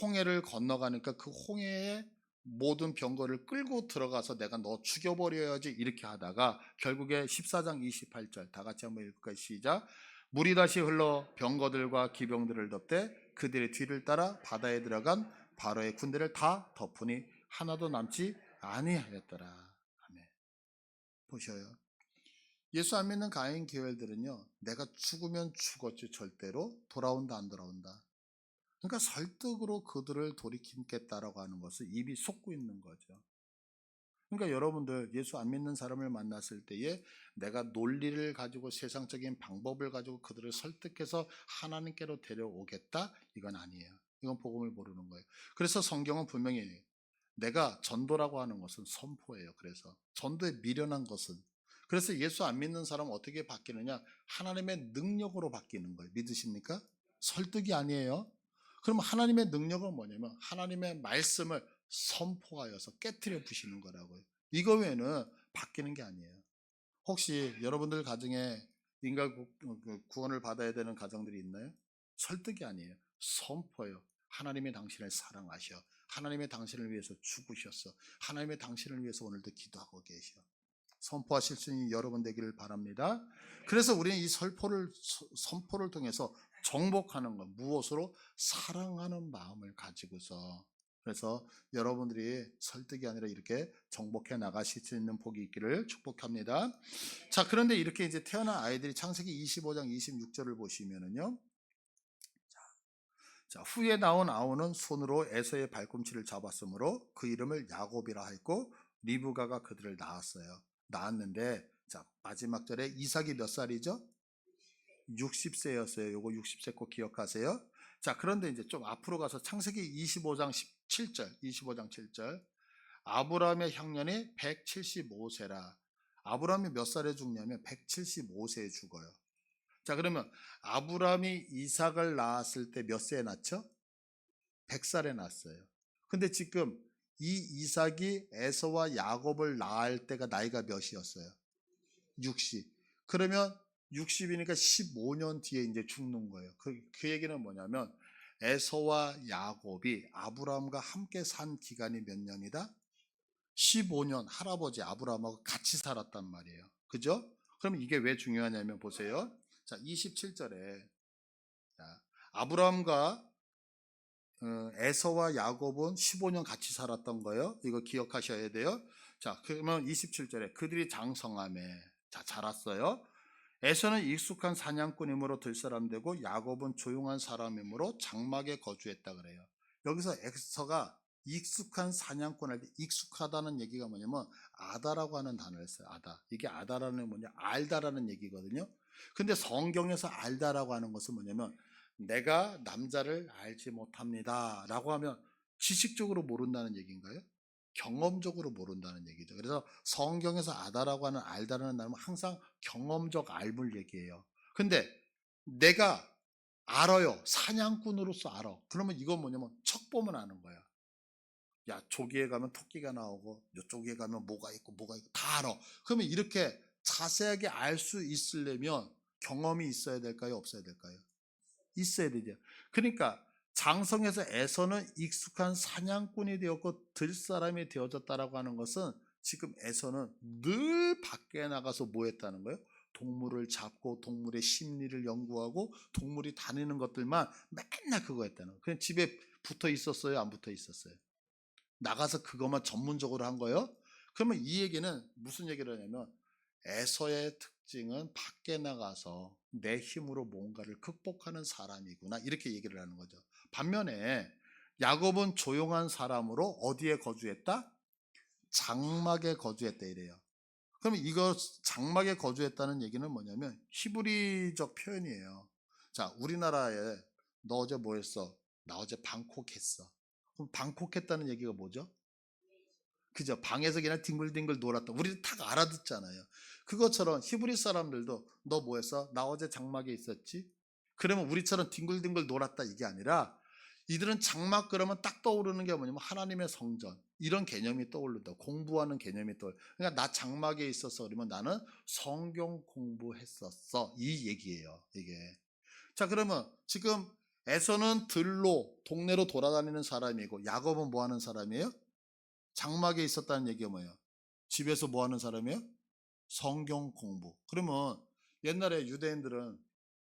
홍해를 건너가니까 그 홍해에 모든 병거를 끌고 들어가서 내가 너 죽여버려야지 이렇게 하다가 결국에 14장 28절 다 같이 한번 읽을까요? 시작. 물이 다시 흘러 병거들과 기병들을 덮되 그들의 뒤를 따라 바다에 들어간 바로의 군대를 다 덮으니 하나도 남지 아니하였더라. 아멘. 보셔요. 예수 안 믿는 가인 계열들은요, 내가 죽으면 죽었지 절대로 돌아온다 안 돌아온다. 그러니까 설득으로 그들을 돌이키겠다라고 하는 것을 입이 솟고 있는 거죠. 그러니까 여러분들 예수 안 믿는 사람을 만났을 때에 내가 논리를 가지고 세상적인 방법을 가지고 그들을 설득해서 하나님께로 데려오겠다? 이건 아니에요. 이건 복음을 모르는 거예요. 그래서 성경은 분명히 내가 전도라고 하는 것은 선포예요. 그래서 전도에 미련한 것은, 그래서 예수 안 믿는 사람은 어떻게 바뀌느냐? 하나님의 능력으로 바뀌는 거예요. 믿으십니까? 설득이 아니에요. 그럼 하나님의 능력은 뭐냐면 하나님의 말씀을 선포하여서 깨트려 부시는 거라고요. 이거 외에는 바뀌는 게 아니에요. 혹시 여러분들 가정에 인간 구원을 받아야 되는 가정들이 있나요? 설득이 아니에요. 선포예요. 하나님이 당신을 사랑하셔. 하나님이 당신을 위해서 죽으셨어. 하나님이 당신을 위해서 오늘도 기도하고 계셔. 선포하실 수 있는 여러분 되기를 바랍니다. 그래서 우리는 이 선포를 통해서 정복하는 것, 무엇으로? 사랑하는 마음을 가지고서. 그래서 여러분들이 설득이 아니라 이렇게 정복해 나가실 수 있는 복이 있기를 축복합니다. 자, 그런데 이렇게 이제 태어난 아이들이 창세기 25장 26절을 보시면은요. 자, 후에 나온 아우는 손으로 에서의 발꿈치를 잡았으므로 그 이름을 야곱이라 했고 리브가가 그들을 낳았어요. 낳았는데 자, 마지막 절에 이삭이 몇 살이죠? 60세였어요. 요거 60세 꼭 기억하세요. 자, 그런데 이제 좀 앞으로 가서 창세기 25장 17절, 25장 7절. 아브라함의 형년이 175세라. 아브라함이 몇 살에 죽냐면 175세에 죽어요. 자, 그러면 아브라함이 이삭을 낳았을 때 몇 세에 낳죠? 100살에 낳았어요. 근데 지금 이 이삭이 에서와 야곱을 낳을 때가 나이가 몇이었어요? 60. 그러면 60이니까 15년 뒤에 이제 죽는 거예요. 그 얘기는 뭐냐면 에서와 야곱이 아브라함과 함께 산 기간이 몇 년이다? 15년 할아버지 아브라함하고 같이 살았단 말이에요. 그죠? 그럼 이게 왜 중요하냐면 보세요. 자, 27절에 아브라함과 에서와 야곱은 15년 같이 살았던 거예요. 이거 기억하셔야 돼요. 자, 그러면 27절에 그들이 장성함에 자, 자랐어요. 에서는 익숙한 사냥꾼이므로 들사람 되고 야곱은 조용한 사람이므로 장막에 거주했다 그래요. 여기서 에서가 익숙한 사냥꾼할 때 익숙하다는 얘기가 뭐냐면 아다라고 하는 단어를 써요. 아다. 이게 아다라는 뭐냐? 알다라는 얘기거든요. 근데 성경에서 알다라고 하는 것은 뭐냐면 내가 남자를 알지 못합니다 라고 하면 지식적으로 모른다는 얘기인가요? 경험적으로 모른다는 얘기죠. 그래서 성경에서 아다라고 하는 알다라는 단어는 항상 경험적 알물 얘기예요. 근데 내가 알아요. 사냥꾼으로서 알아. 그러면 이건 뭐냐면 척 보면 아는 거야. 야, 저기에 가면 토끼가 나오고 이쪽에 가면 뭐가 있고 다 알아. 그러면 이렇게 자세하게 알 수 있으려면 경험이 있어야 될까요? 없어야 될까요? 있어야 되죠. 그러니까 장성에서 에서는 익숙한 사냥꾼이 되었고 들사람이 되어졌다라고 하는 것은 지금 에서는 늘 밖에 나가서 뭐 했다는 거예요? 동물을 잡고 동물의 심리를 연구하고 동물이 다니는 것들만 맨날 그거 했다는 거예요. 그냥 집에 붙어 있었어요? 안 붙어 있었어요? 나가서 그것만 전문적으로 한 거예요? 그러면 이 얘기는 무슨 얘기를 하냐면 에서의 특징은 밖에 나가서 내 힘으로 뭔가를 극복하는 사람이구나 이렇게 얘기를 하는 거죠. 반면에 야곱은 조용한 사람으로 어디에 거주했다? 장막에 거주했다 이래요. 그럼 이거 장막에 거주했다는 얘기는 뭐냐면 히브리적 표현이에요. 자, 우리나라에 너 어제 뭐 했어? 나 어제 방콕했어. 그럼 방콕했다는 얘기가 뭐죠? 그죠? 방에서 그냥 뒹굴뒹굴 놀았다. 우리는 딱 알아듣잖아요. 그것처럼 히브리 사람들도 너 뭐 했어? 나 어제 장막에 있었지? 그러면 우리처럼 뒹굴뒹굴 놀았다 이게 아니라 이들은 장막 그러면 딱 떠오르는 게 뭐냐면 하나님의 성전 이런 개념이 떠오른다. 공부하는 개념이 떠올려. 그러니까 나 장막에 있었어. 그러면 나는 성경 공부했었어. 이 얘기예요. 이게. 자, 그러면 지금 에서는 들로 동네로 돌아다니는 사람이고 야곱은 뭐 하는 사람이에요? 장막에 있었다는 얘기가 뭐예요? 집에서 뭐 하는 사람이에요? 성경 공부. 그러면 옛날에 유대인들은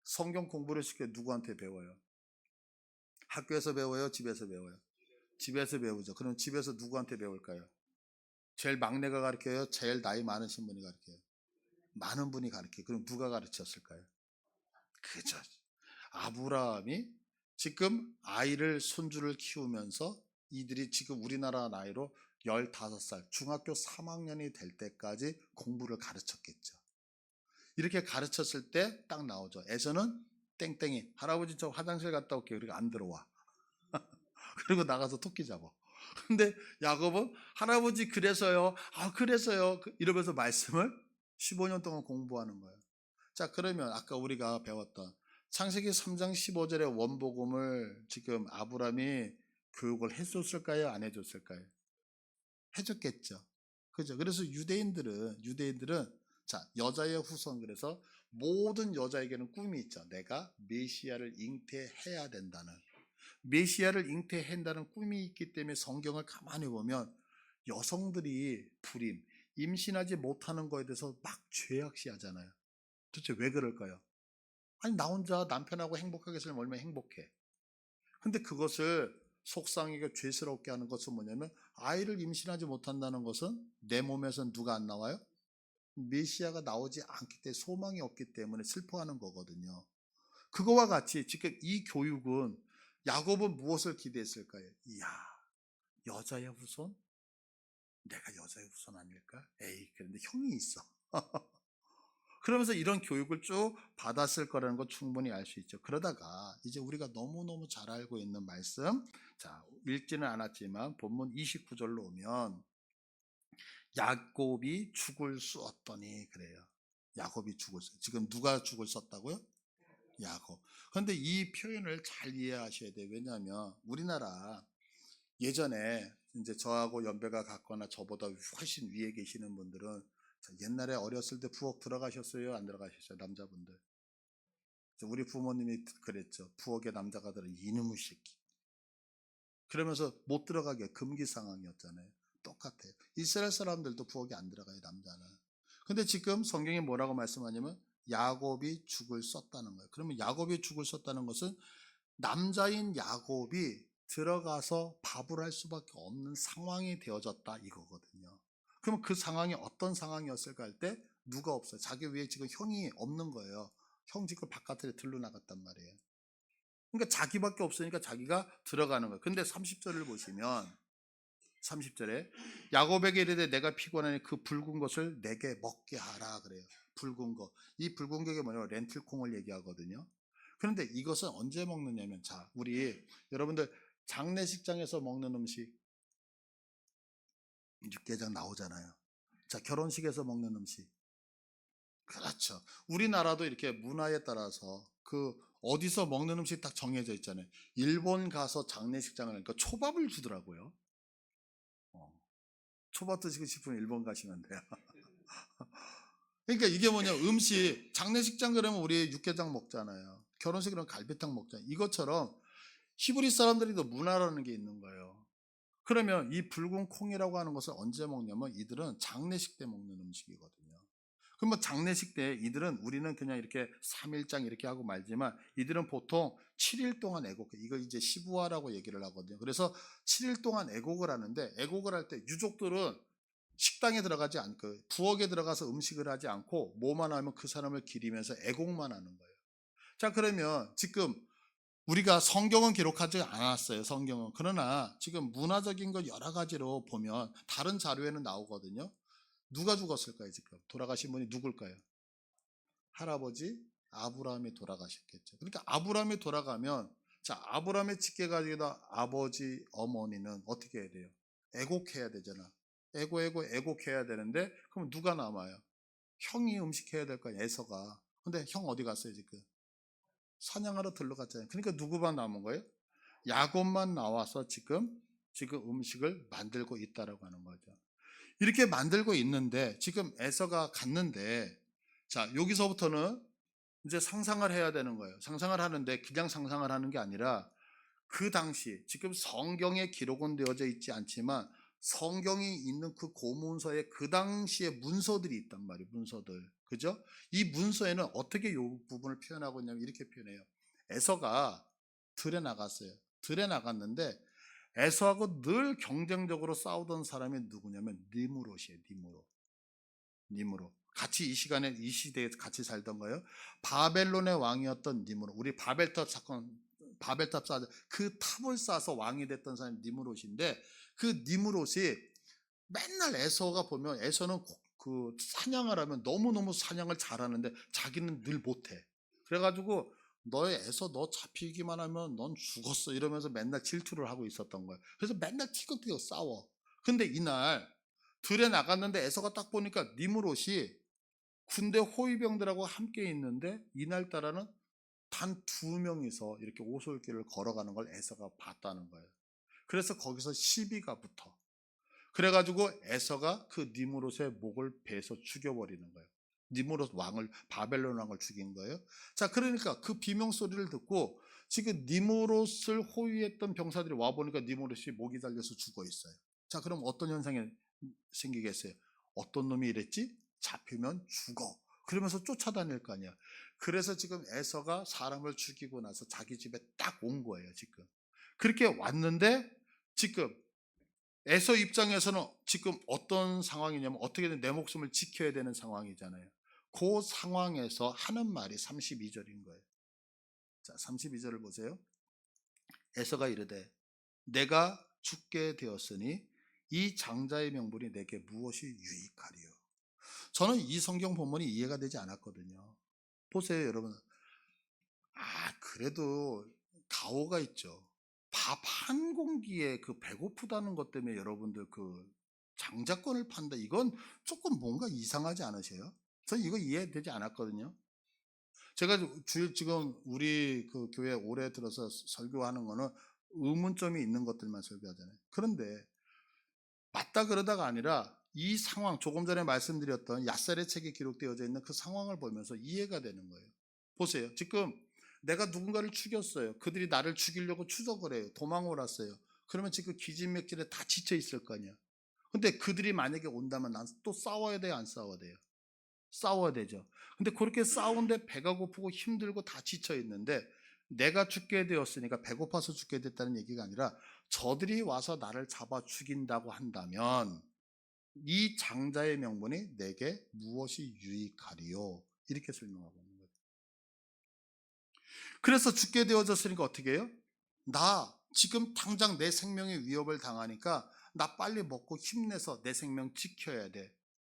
성경 공부를 쉽게 누구한테 배워요? 학교에서 배워요? 집에서 배워요? 집에서 배우죠. 그럼 집에서 누구한테 배울까요? 제일 막내가 가르쳐요? 제일 나이 많으신 분이 가르쳐요? 많은 분이 가르쳐요. 그럼 누가 가르쳤을까요? 그죠. 아브라함이 지금 아이를 손주를 키우면서 이들이 지금 우리나라 나이로 15살 중학교 3학년이 될 때까지 공부를 가르쳤겠죠. 이렇게 가르쳤을 때 딱 나오죠. 에서는 땡땡이 할아버지 저 화장실 갔다 올게요. 그리고 안 들어와. 그리고 나가서 토끼 잡아. 근데 야곱은 할아버지 그래서요. 아 그래서요. 이러면서 말씀을 15년 동안 공부하는 거예요. 자 그러면 아까 우리가 배웠던 창세기 3장 15절의 원복음을 지금 아브라함이 교육을 해줬을까요? 안 해줬을까요? 해줬겠죠. 그죠? 그래서 유대인들은 자 여자의 후손 그래서 모든 여자에게는 꿈이 있죠. 내가 메시아를 잉태해야 된다는 메시아를 잉태한다는 꿈이 있기 때문에 성경을 가만히 보면 여성들이 불임, 임신하지 못하는 거에 대해서 막 죄악시하잖아요. 도대체 왜 그럴까요? 아니 나 혼자 남편하고 행복하게 살면 얼마나 행복해. 근데 그것을 속상하게 죄스럽게 하는 것은 뭐냐면 아이를 임신하지 못한다는 것은 내 몸에서 누가 안 나와요? 메시아가 나오지 않기 때문에 소망이 없기 때문에 슬퍼하는 거거든요. 그거와 같이 지금 이 교육은 야곱은 무엇을 기대했을까요? 이야 여자의 후손? 내가 여자의 후손 아닐까? 에이 그런데 형이 있어. 그러면서 이런 교육을 쭉 받았을 거라는 거 충분히 알 수 있죠. 그러다가 이제 우리가 너무너무 잘 알고 있는 말씀, 자 읽지는 않았지만 본문 29절로 오면 야곱이 죽을 쑤었더니 그래요. 야곱이 죽을 수. 지금 누가 죽을 썼다고요? 야곱. 그런데 이 표현을 잘 이해하셔야 돼요. 왜냐하면 우리나라 예전에 이제 저하고 연배가 같거나 저보다 훨씬 위에 계시는 분들은 옛날에 어렸을 때 부엌 들어가셨어요? 안 들어가셨어요? 남자분들. 우리 부모님이 그랬죠. 부엌에 남자가 들어 이놈의 새끼. 그러면서 못 들어가게 금기 상황이었잖아요. 똑같아요. 이스라엘 사람들도 부엌에 안 들어가요, 남자는. 근데 지금 성경이 뭐라고 말씀하냐면 야곱이 죽을 썼다는 거예요. 그러면 야곱이 죽을 썼다는 것은 남자인 야곱이 들어가서 밥을 할 수밖에 없는 상황이 되어졌다 이거거든요. 그러면 그 상황이 어떤 상황이었을까 할 때 누가 없어요. 자기 위에 지금 형이 없는 거예요. 형 지금 바깥에 들러 나갔단 말이에요. 그러니까 자기밖에 없으니까 자기가 들어가는 거예요. 근데 30절을 보시면 30절에 야곱에게 이르되 내가 피곤하니 그 붉은 것을 내게 먹게 하라 그래요. 붉은 거. 이 붉은 게 뭐냐면 렌틸콩을 얘기하거든요. 그런데 이것은 언제 먹느냐면 자 우리 여러분들 장례식장에서 먹는 음식 육개장 나오잖아요. 자 결혼식에서 먹는 음식 그렇죠. 우리나라도 이렇게 문화에 따라서 그 어디서 먹는 음식 딱 정해져 있잖아요. 일본 가서 장례식장을 하니까 초밥을 주더라고요. 초밥 드시고 싶으면 일본 가시면 돼요. 그러니까 이게 뭐냐 음식 장례식장 그러면 우리 육개장 먹잖아요. 결혼식 그러면 갈비탕 먹잖아요. 이것처럼 히브리 사람들이도 문화라는 게 있는 거예요. 그러면 이 붉은 콩이라고 하는 것을 언제 먹냐면 이들은 장례식 때 먹는 음식이거든요. 그럼 뭐 장례식 때 이들은 우리는 그냥 이렇게 3일장 이렇게 하고 말지만 이들은 보통 7일 동안 애곡 이거 이제 시부화라고 얘기를 하거든요. 그래서 7일 동안 애곡을 하는데 애곡을 할 때 유족들은 식당에 들어가지 않고 부엌에 들어가서 음식을 하지 않고 뭐만 하면 그 사람을 기리면서 애곡만 하는 거예요. 자 그러면 지금 우리가 성경은 기록하지 않았어요. 성경은. 그러나 지금 문화적인 것 여러 가지로 보면 다른 자료에는 나오거든요. 누가 죽었을까요? 지금 돌아가신 분이 누굴까요? 할아버지 아브라함이 돌아가셨겠죠. 그러니까 아브라함이 돌아가면 자 아브라함의 직계가지고 아버지 어머니는 어떻게 해야 돼요? 애곡해야 되잖아. 애곡해야 되는데 그럼 누가 남아요? 형이 음식해야 될 거야. 에서가. 근데 형 어디 갔어요 지금? 사냥하러 들러갔잖아요. 그러니까 누구만 남은 거예요? 야곱만 나와서 지금 음식을 만들고 있다라고 하는 거죠. 이렇게 만들고 있는데 지금 에서가 갔는데 자 여기서부터는 이제 상상을 해야 되는 거예요. 상상을 하는데 그냥 상상을 하는 게 아니라 그 당시 지금 성경에 기록은 되어져 있지 않지만 성경이 있는 그 고문서에 그 당시에 문서들이 있단 말이에요. 문서들. 그죠? 이 문서에는 어떻게 이 부분을 표현하고 있냐면 이렇게 표현해요. 에서가 들에 나갔어요. 들에 나갔는데 에서하고 늘 경쟁적으로 싸우던 사람이 누구냐면 니므롯이에요. 니므롯. 같이 이 시간에 이 시대에 같이 살던 거예요. 바벨론의 왕이었던 니므롯. 우리 바벨탑 사건 바벨탑 쌓아 그 탑을 쌓아서 왕이 됐던 사람이 니므롯인데 그 니므롯이 맨날 에서가 보면 에서는 그 사냥을 하면 너무너무 사냥을 잘하는데 자기는 늘 못해. 그래가지고 너의 에서 너 잡히기만 하면 넌 죽었어 이러면서 맨날 질투를 하고 있었던 거예요. 그래서 맨날 티격태격 싸워. 근데 이날 들에 나갔는데 에서가 딱 보니까 니므롯이 군대 호위병들하고 함께 있는데 이날따라는 단 2명이서 이렇게 오솔길을 걸어가는 걸 에서가 봤다는 거예요. 그래서 거기서 시비가 붙어. 그래가지고 에서가 그 니므롯의 목을 베서 죽여버리는 거예요. 니므롯 왕을 바벨론 왕을 죽인 거예요. 자, 그러니까 그 비명 소리를 듣고 지금 니므롯을 호위했던 병사들이 와 보니까 니므롯이 목이 달려서 죽어 있어요. 자, 그럼 어떤 현상이 생기겠어요? 어떤 놈이 이랬지? 잡히면 죽어. 그러면서 쫓아다닐 거 아니야. 그래서 지금 에서가 사람을 죽이고 나서 자기 집에 딱 온 거예요, 지금. 그렇게 왔는데 지금 에서 입장에서는 지금 어떤 상황이냐면 어떻게든 내 목숨을 지켜야 되는 상황이잖아요. 그 상황에서 하는 말이 32절인 거예요. 자, 32절을 보세요. 에서가 이르되 내가 죽게 되었으니 이 장자의 명분이 내게 무엇이 유익하리요. 저는 이 성경 본문이 이해가 되지 않았거든요. 보세요, 여러분. 그래도 가오가 있죠. 밥 한 공기에 그 배고프다는 것 때문에 여러분들 그 장자권을 판다. 이건 조금 뭔가 이상하지 않으세요? 전 이거 이해되지 않았거든요. 제가 지금 우리 그 교회 올해 들어서 설교하는 거는 의문점이 있는 것들만 설교하잖아요. 그런데 맞다 그러다가 아니라 이 상황, 조금 전에 말씀드렸던 야살의 책에 기록되어져 있는 그 상황을 보면서 이해가 되는 거예요. 보세요. 지금 내가 누군가를 죽였어요. 그들이 나를 죽이려고 추적을 해요. 도망을 왔어요. 그러면 지금 기진맥진에 다 지쳐 있을 거 아니야. 근데 그들이 만약에 온다면 난 또 싸워야 돼요, 안 싸워야 돼요? 싸워야 되죠. 근데 그렇게 싸운데 배가 고프고 힘들고 다 지쳐 있는데 내가 죽게 되었으니까 배고파서 죽게 됐다는 얘기가 아니라 저들이 와서 나를 잡아 죽인다고 한다면 이 장자의 명분이 내게 무엇이 유익하리요? 이렇게 설명하고 있는 거예요. 그래서 죽게 되어졌으니까 어떻게 해요? 나 지금 당장 내 생명에 위협을 당하니까 나 빨리 먹고 힘내서 내 생명 지켜야 돼.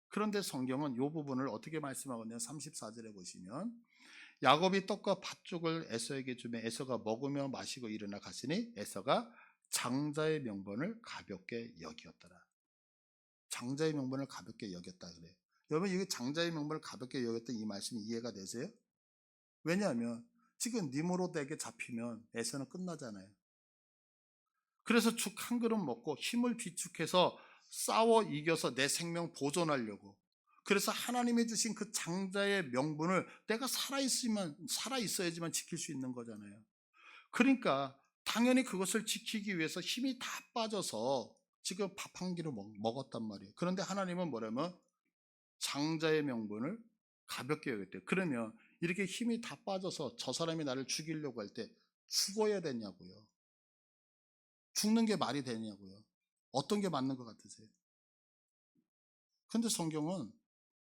그런데 성경은 이 부분을 어떻게 말씀하고 있냐면 34절에 보시면 야곱이 떡과 팥죽을 에서에게 주며 에서가 먹으며 마시고 일어나 갔으니 에서가 장자의 명분을 가볍게 여기었더라. 장자의 명분을 가볍게 여겼다 그래요. 여러분 이게 장자의 명분을 가볍게 여겼던 이 말씀이 이해가 되세요? 왜냐하면 지금 니므롯에게 잡히면 에서는 끝나잖아요. 그래서 죽 한 그릇 먹고 힘을 비축해서 싸워 이겨서 내 생명 보존하려고. 그래서 하나님이 주신 그 장자의 명분을 내가 살아있어야지만 지킬 수 있는 거잖아요. 그러니까 당연히 그것을 지키기 위해서 힘이 다 빠져서 지금 밥 한 끼를 먹었단 말이에요. 그런데 하나님은 뭐냐면 장자의 명분을 가볍게 여겼대요. 그러면 이렇게 힘이 다 빠져서 저 사람이 나를 죽이려고 할 때 죽어야 되냐고요. 죽는 게 말이 되냐고요. 어떤 게 맞는 것 같으세요? 근데 성경은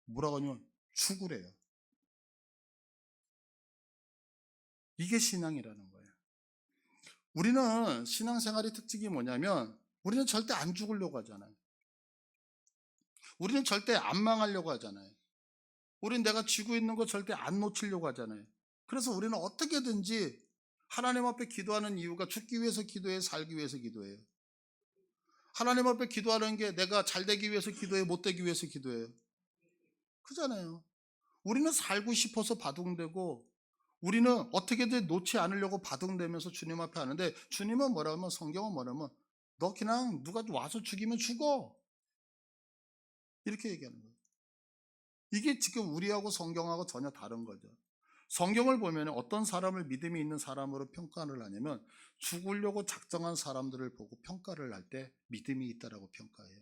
뭐라고 하냐면 죽으래요. 이게 신앙이라는 거예요. 우리는 신앙생활의 특징이 뭐냐면 우리는 절대 안 죽으려고 하잖아요. 우리는 절대 안 망하려고 하잖아요. 우리는 내가 쥐고 있는 거 절대 안 놓치려고 하잖아요. 그래서 우리는 어떻게든지 하나님 앞에 기도하는 이유가 죽기 위해서 기도해요, 살기 위해서 기도해요. 하나님 앞에 기도하는 게 내가 잘 되기 위해서 기도해요, 못 되기 위해서 기도해요. 그잖아요. 우리는 살고 싶어서 바둥대고 우리는 어떻게든 놓지 않으려고 바둥대면서 주님 앞에 하는데 주님은 뭐라면 성경은 뭐라면 너 그냥 누가 와서 죽이면 죽어. 이렇게 얘기하는 거예요. 이게 지금 우리하고 성경하고 전혀 다른 거죠. 성경을 보면 어떤 사람을 믿음이 있는 사람으로 평가를 하냐면 죽으려고 작정한 사람들을 보고 평가를 할 때 믿음이 있다라고 평가해요.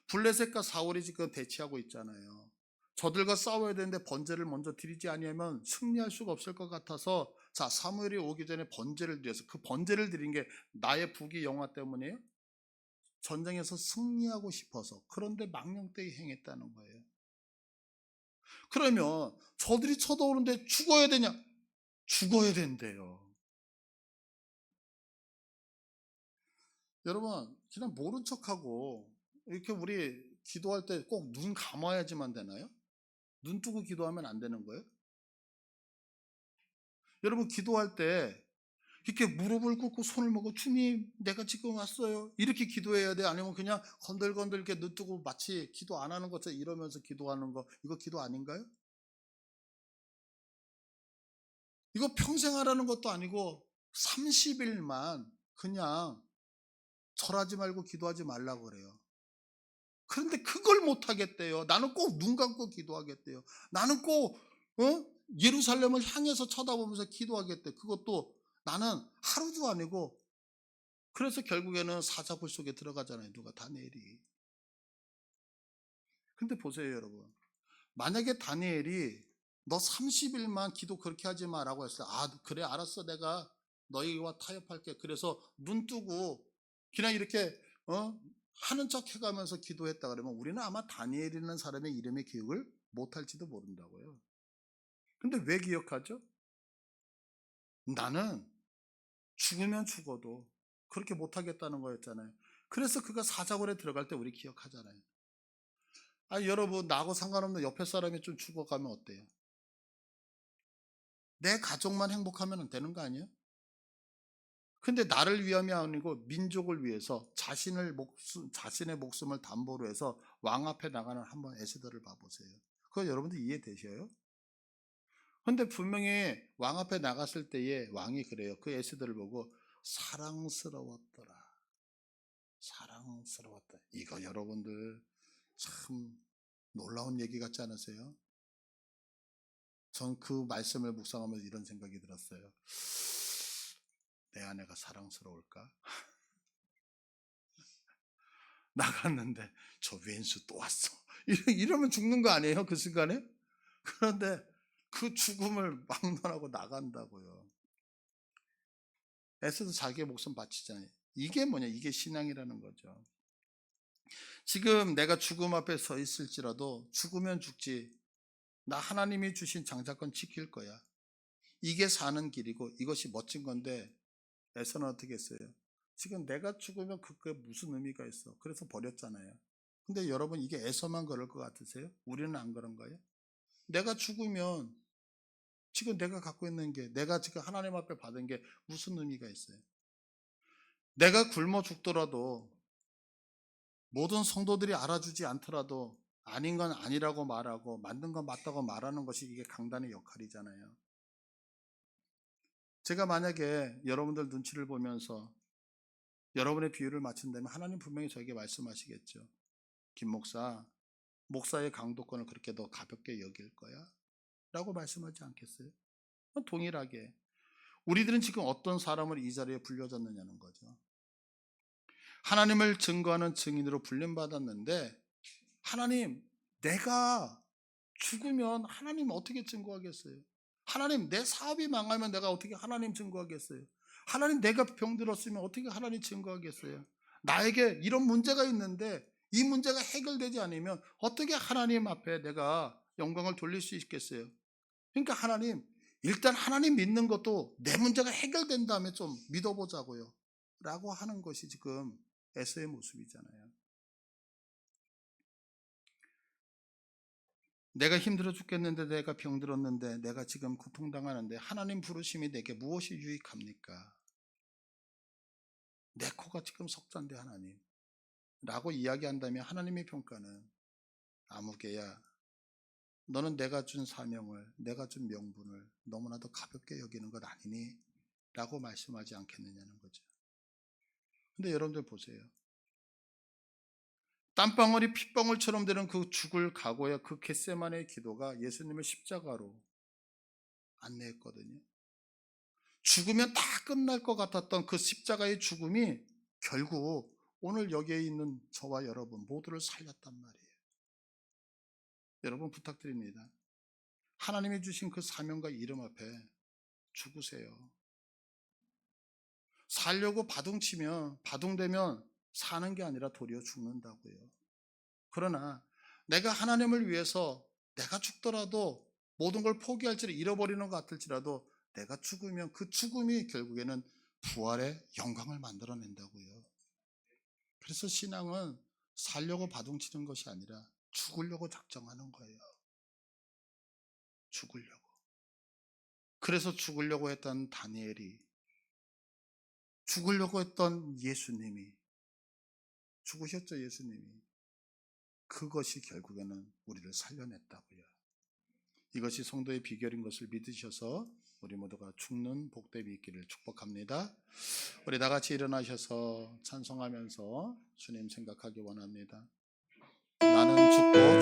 블레셋과 사울이 지금 대치하고 있잖아요. 저들과 싸워야 되는데 번제를 먼저 드리지 아니하면 승리할 수가 없을 것 같아서 자 사무엘이 오기 전에 번제를 드려서 그 번제를 드린 게 나의 부귀 영화 때문이에요? 전쟁에서 승리하고 싶어서 그런데 망령되이 행했다는 거예요. 그러면 저들이 쳐들어오는데 죽어야 되냐? 죽어야 된대요. 여러분 그냥 모른 척하고 이렇게 우리 기도할 때 꼭 눈 감아야지만 되나요? 눈 뜨고 기도하면 안 되는 거예요? 여러분 기도할 때 이렇게 무릎을 꿇고 손을 모고 주님 내가 지금 왔어요 이렇게 기도해야 돼? 아니면 그냥 건들건들 이렇게 눈 뜨고 마치 기도 안 하는 것처럼 이러면서 기도하는 거 이거 기도 아닌가요? 이거 평생 하라는 것도 아니고 30일만 그냥 절하지 말고 기도하지 말라고 그래요. 그런데 그걸 못 하겠대요. 나는 꼭 눈 감고 기도하겠대요. 나는 꼭 예루살렘을 향해서 쳐다보면서 기도하겠대. 그것도 나는 하루도 아니고 그래서 결국에는 사자굴 속에 들어가잖아요. 누가 다니엘이. 근데 보세요, 여러분. 만약에 다니엘이 너 30일만 기도 그렇게 하지 마라고 했어요. 아, 그래 알았어. 내가 너희와 타협할게. 그래서 눈 뜨고 그냥 이렇게 하는 척 해가면서 기도했다 그러면 우리는 아마 다니엘이라는 사람의 이름의 기억을 못할지도 모른다고요. 근데 왜 기억하죠? 나는 죽으면 죽어도 그렇게 못하겠다는 거였잖아요. 그래서 그가 사자굴에 들어갈 때 우리 기억하잖아요. 아, 여러분 나하고 상관없는 옆에 사람이 좀 죽어가면 어때요? 내 가족만 행복하면 되는 거 아니에요? 근데 나를 위함이 아니고 민족을 위해서 자신의 목숨을 담보로 해서 왕 앞에 나가는 한번 에스더를 봐보세요. 그거 여러분들 이해되셔요? 근데 분명히 왕 앞에 나갔을 때에 왕이 그래요. 그 에스더를 보고 사랑스러웠더라. 사랑스러웠다. 이거 여러분들 참 놀라운 얘기 같지 않으세요? 전 그 말씀을 묵상하면서 이런 생각이 들었어요. 내 아내가 사랑스러울까? 나갔는데 저 왼수 또 왔어. 이러면 죽는 거 아니에요? 그 순간에? 그런데 그 죽음을 막론하고 나간다고요. 애써도 자기의 목숨 바치잖아요. 이게 뭐냐? 이게 신앙이라는 거죠. 지금 내가 죽음 앞에 서 있을지라도 죽으면 죽지. 나 하나님이 주신 장자권 지킬 거야. 이게 사는 길이고 이것이 멋진 건데 애써는 어떻게 했어요? 지금 내가 죽으면 그게 무슨 의미가 있어? 그래서 버렸잖아요. 근데 여러분 이게 애써만 그럴 것 같으세요? 우리는 안 그런가요? 내가 죽으면 지금 내가 갖고 있는 게 내가 지금 하나님 앞에 받은 게 무슨 의미가 있어요? 내가 굶어 죽더라도 모든 성도들이 알아주지 않더라도 아닌 건 아니라고 말하고 맞는 건 맞다고 말하는 것이 이게 강단의 역할이잖아요. 제가 만약에 여러분들 눈치를 보면서 여러분의 비유를 맞춘다면 하나님 분명히 저에게 말씀하시겠죠. 김 목사, 목사의 강도권을 그렇게 더 가볍게 여길 거야? 라고 말씀하지 않겠어요? 동일하게 우리들은 지금 어떤 사람을 이 자리에 불려졌느냐는 거죠. 하나님을 증거하는 증인으로 불림받았는데 하나님 내가 죽으면 하나님 어떻게 증거하겠어요? 하나님 내 사업이 망하면 내가 어떻게 하나님 증거하겠어요? 하나님 내가 병들었으면 어떻게 하나님 증거하겠어요? 나에게 이런 문제가 있는데 이 문제가 해결되지 않으면 어떻게 하나님 앞에 내가 영광을 돌릴 수 있겠어요? 그러니까 하나님 일단 하나님 믿는 것도 내 문제가 해결된 다음에 좀 믿어보자고요 라고 하는 것이 지금 에서의 모습이잖아요. 내가 힘들어 죽겠는데 내가 병들었는데 내가 지금 고통당하는데 하나님 부르심이 내게 무엇이 유익합니까? 내 코가 지금 석잔데 하나님 라고 이야기한다면 하나님의 평가는 아무개야 너는 내가 준 사명을 내가 준 명분을 너무나도 가볍게 여기는 것 아니니? 라고 말씀하지 않겠느냐는 거죠. 근데 여러분들 보세요. 땀방울이 핏방울처럼 되는 그 죽을 각오의 그 겟세마네의 기도가 예수님을 십자가로 안내했거든요. 죽으면 다 끝날 것 같았던 그 십자가의 죽음이 결국 오늘 여기에 있는 저와 여러분 모두를 살렸단 말이에요. 여러분 부탁드립니다. 하나님이 주신 그 사명과 이름 앞에 죽으세요. 살려고 바둥되면 사는 게 아니라 도리어 죽는다고요. 그러나 내가 하나님을 위해서 내가 죽더라도 모든 걸 포기할지를 잃어버리는 것 같을지라도 내가 죽으면 그 죽음이 결국에는 부활의 영광을 만들어낸다고요. 그래서 신앙은 살려고 바둥치는 것이 아니라 죽으려고 작정하는 거예요. 죽으려고. 그래서 죽으려고 했던 다니엘이, 죽으려고 했던 예수님이, 죽으셨죠, 예수님이. 그것이 결국에는 우리를 살려냈다고요. 이것이 성도의 비결인 것을 믿으셔서 우리 모두가 죽는 복됨이 있기를 축복합니다. 우리 다 같이 일어나셔서 찬송하면서 주님 생각하기 원합니다. 나는 죽고